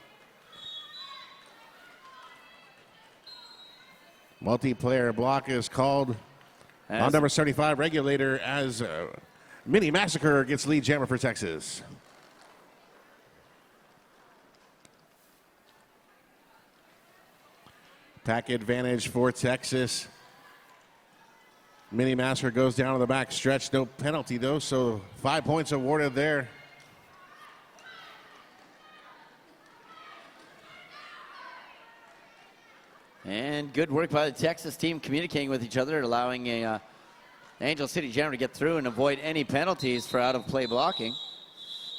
Multiplayer block is called on number 75, Regulator, as Mini Massacre gets lead jammer for Texas. Pack advantage for Texas. Mini Massacre goes down to the back stretch. No penalty, though, so 5 points awarded there. And good work by the Texas team communicating with each other, allowing a Angel City Jammer to get through and avoid any penalties for out-of-play blocking.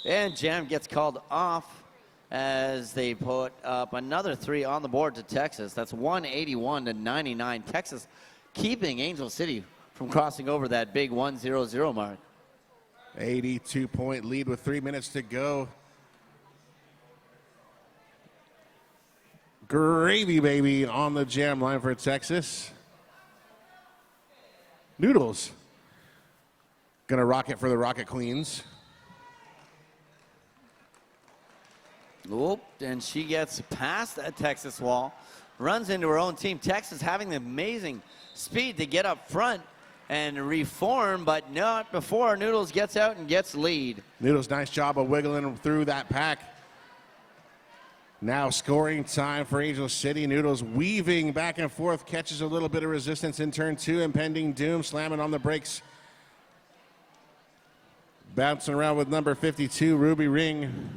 And Jam gets called off as they put up another 3 on the board to Texas. That's 181-99. Texas keeping Angel City from crossing over that big 1-0-0 mark. 82-point lead with 3 minutes to go. Gravy baby on the jam line for Texas. Noodles gonna rock it for the Rocket Queens. Oop, and she gets past that Texas wall, runs into her own team. Texas having the amazing speed to get up front and reform, but not before Noodles gets out and gets lead. Noodles, nice job of wiggling through that pack. Now scoring time for Angel City. Noodles weaving back and forth, catches a little bit of resistance in turn 2. Impending Doom slamming on the brakes. Bouncing around with number 52, Ruby Ring.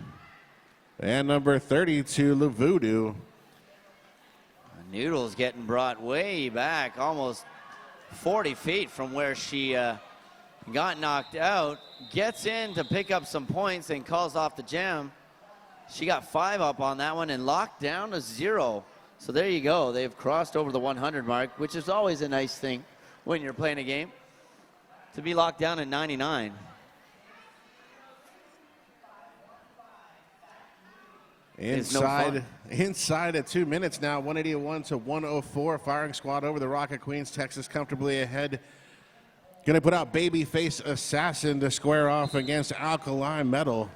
And number 32, LaVoodoo. Noodles getting brought way back, almost 40 feet from where she got knocked out. Gets in to pick up some points and calls off the jam. She got 5 up on that one and locked down to 0. So there you go. They've crossed over the 100 mark, which is always a nice thing when you're playing a game, to be locked down at 99. Inside at 2 minutes now, 181-104. Firing squad over the Rocket Queens. Texas comfortably ahead. Going to put out Babyface Assassin to square off against Alkali Metal.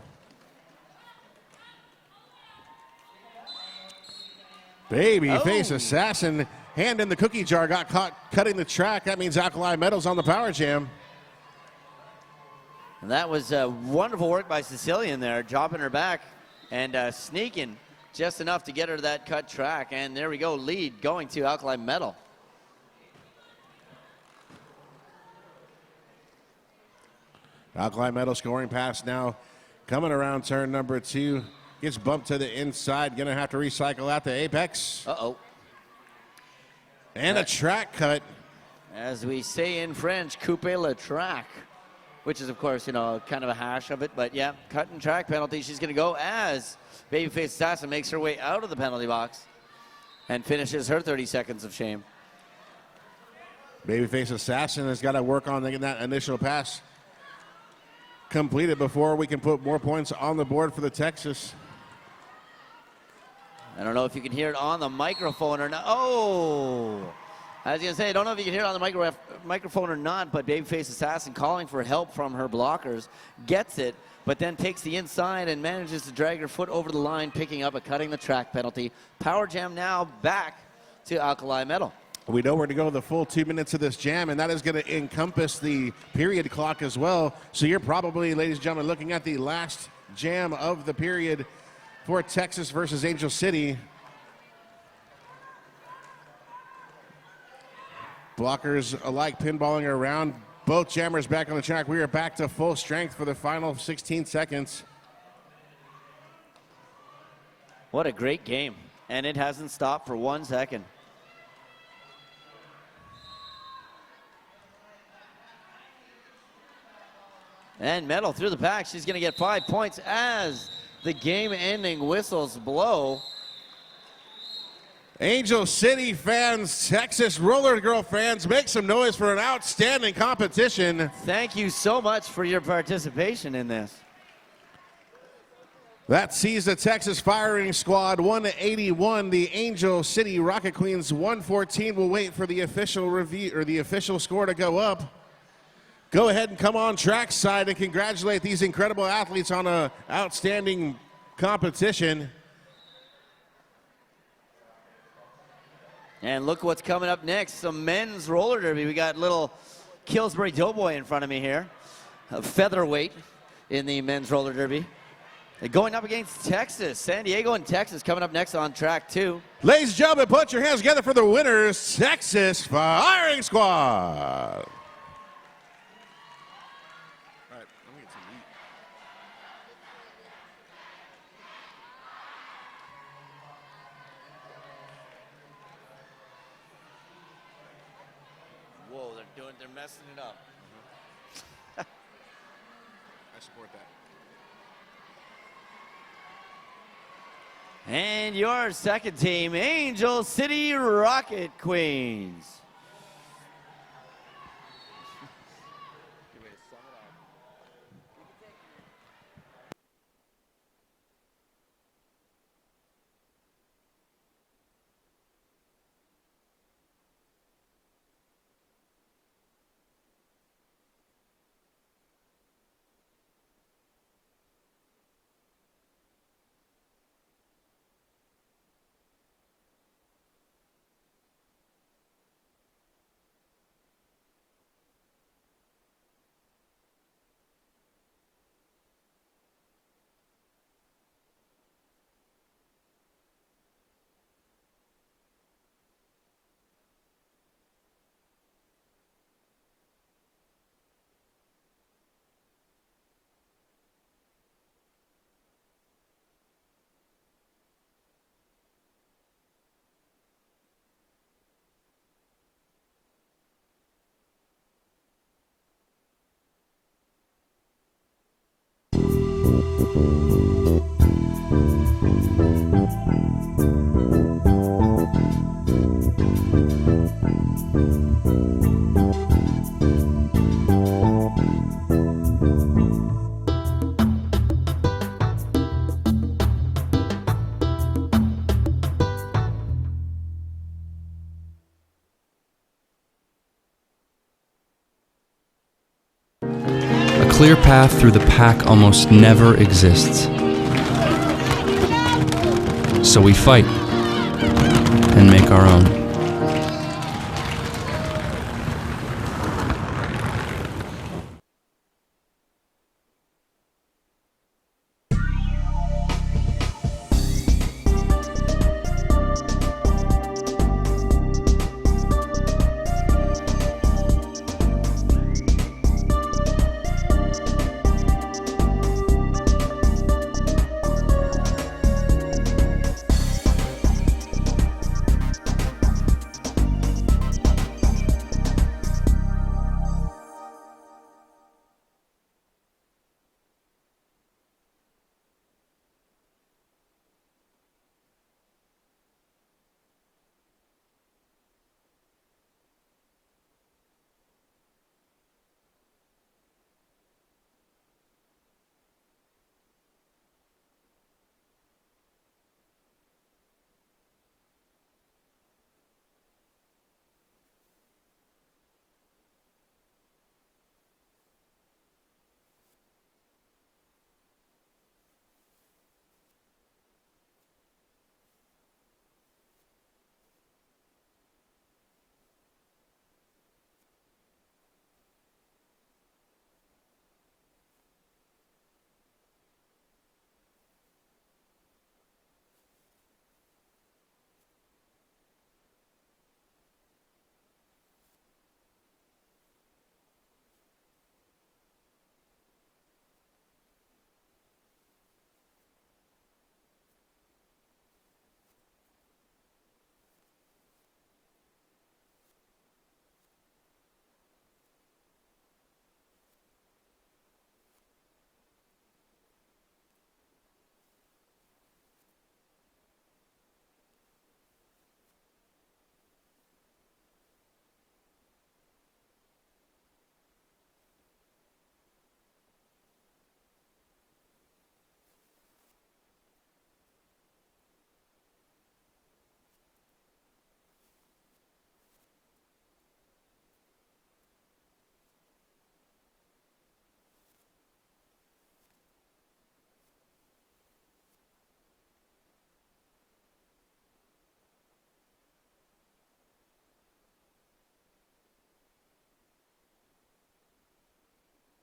Babyface Assassin, hand in the cookie jar, got caught cutting the track. That means Alkali Metal's on the power jam. And that was wonderful work by Sicilian there, dropping her back and sneaking just enough to get her to that cut track. And there we go, lead going to Alkali Metal. Alkali Metal scoring pass now, coming around turn number 2. Gets bumped to the inside, gonna have to recycle out to Apex. Uh-oh. And a track cut. As we say in French, coupe le track, which is, of course, you know, kind of a hash of it. But, yeah, cut and track penalty. She's going to go as Babyface Assassin makes her way out of the penalty box and finishes her 30 seconds of shame. Babyface Assassin has got to work on getting that initial pass completed before we can put more points on the board for the Texas. I don't know if you can hear it on the microphone or not. Oh! I was going to say, I don't know if you can hear it on the microphone or not, but Babyface Assassin calling for help from her blockers, gets it, but then takes the inside and manages to drag her foot over the line, picking up a cutting the track penalty. Power jam now back to Alkali Metal. We know we're going to go the full 2 minutes of this jam, and that is going to encompass the period clock as well. So you're probably, ladies and gentlemen, looking at the last jam of the period for Texas versus Angel City. Blockers alike pinballing around. Both jammers back on the track. We are back to full strength for the final 16 seconds. What a great game. And it hasn't stopped for 1 second. And Metal through the pack. She's going to get 5 points as the game-ending whistles blow. Angel City fans, Texas Roller Girl fans, make some noise for an outstanding competition. Thank you so much for your participation in this. That sees the Texas Firing Squad 181, the Angel City Rocket Queens 114. We'll wait for the official review or the official score to go up. Go ahead and come on trackside and congratulate these incredible athletes on an outstanding competition. And look what's coming up next, some men's roller derby. We got little Killsbury Doughboy in front of me here, a featherweight in the men's roller derby. They're going up against Texas, San Diego and Texas coming up next on track 2. Ladies and gentlemen, put your hands together for the winners, Texas Firing Squad. Whoa, they're messing it up. I support that. And your second team, Angel City Rocket Queens. A clear path through the pack almost never exists. So we fight and make our own.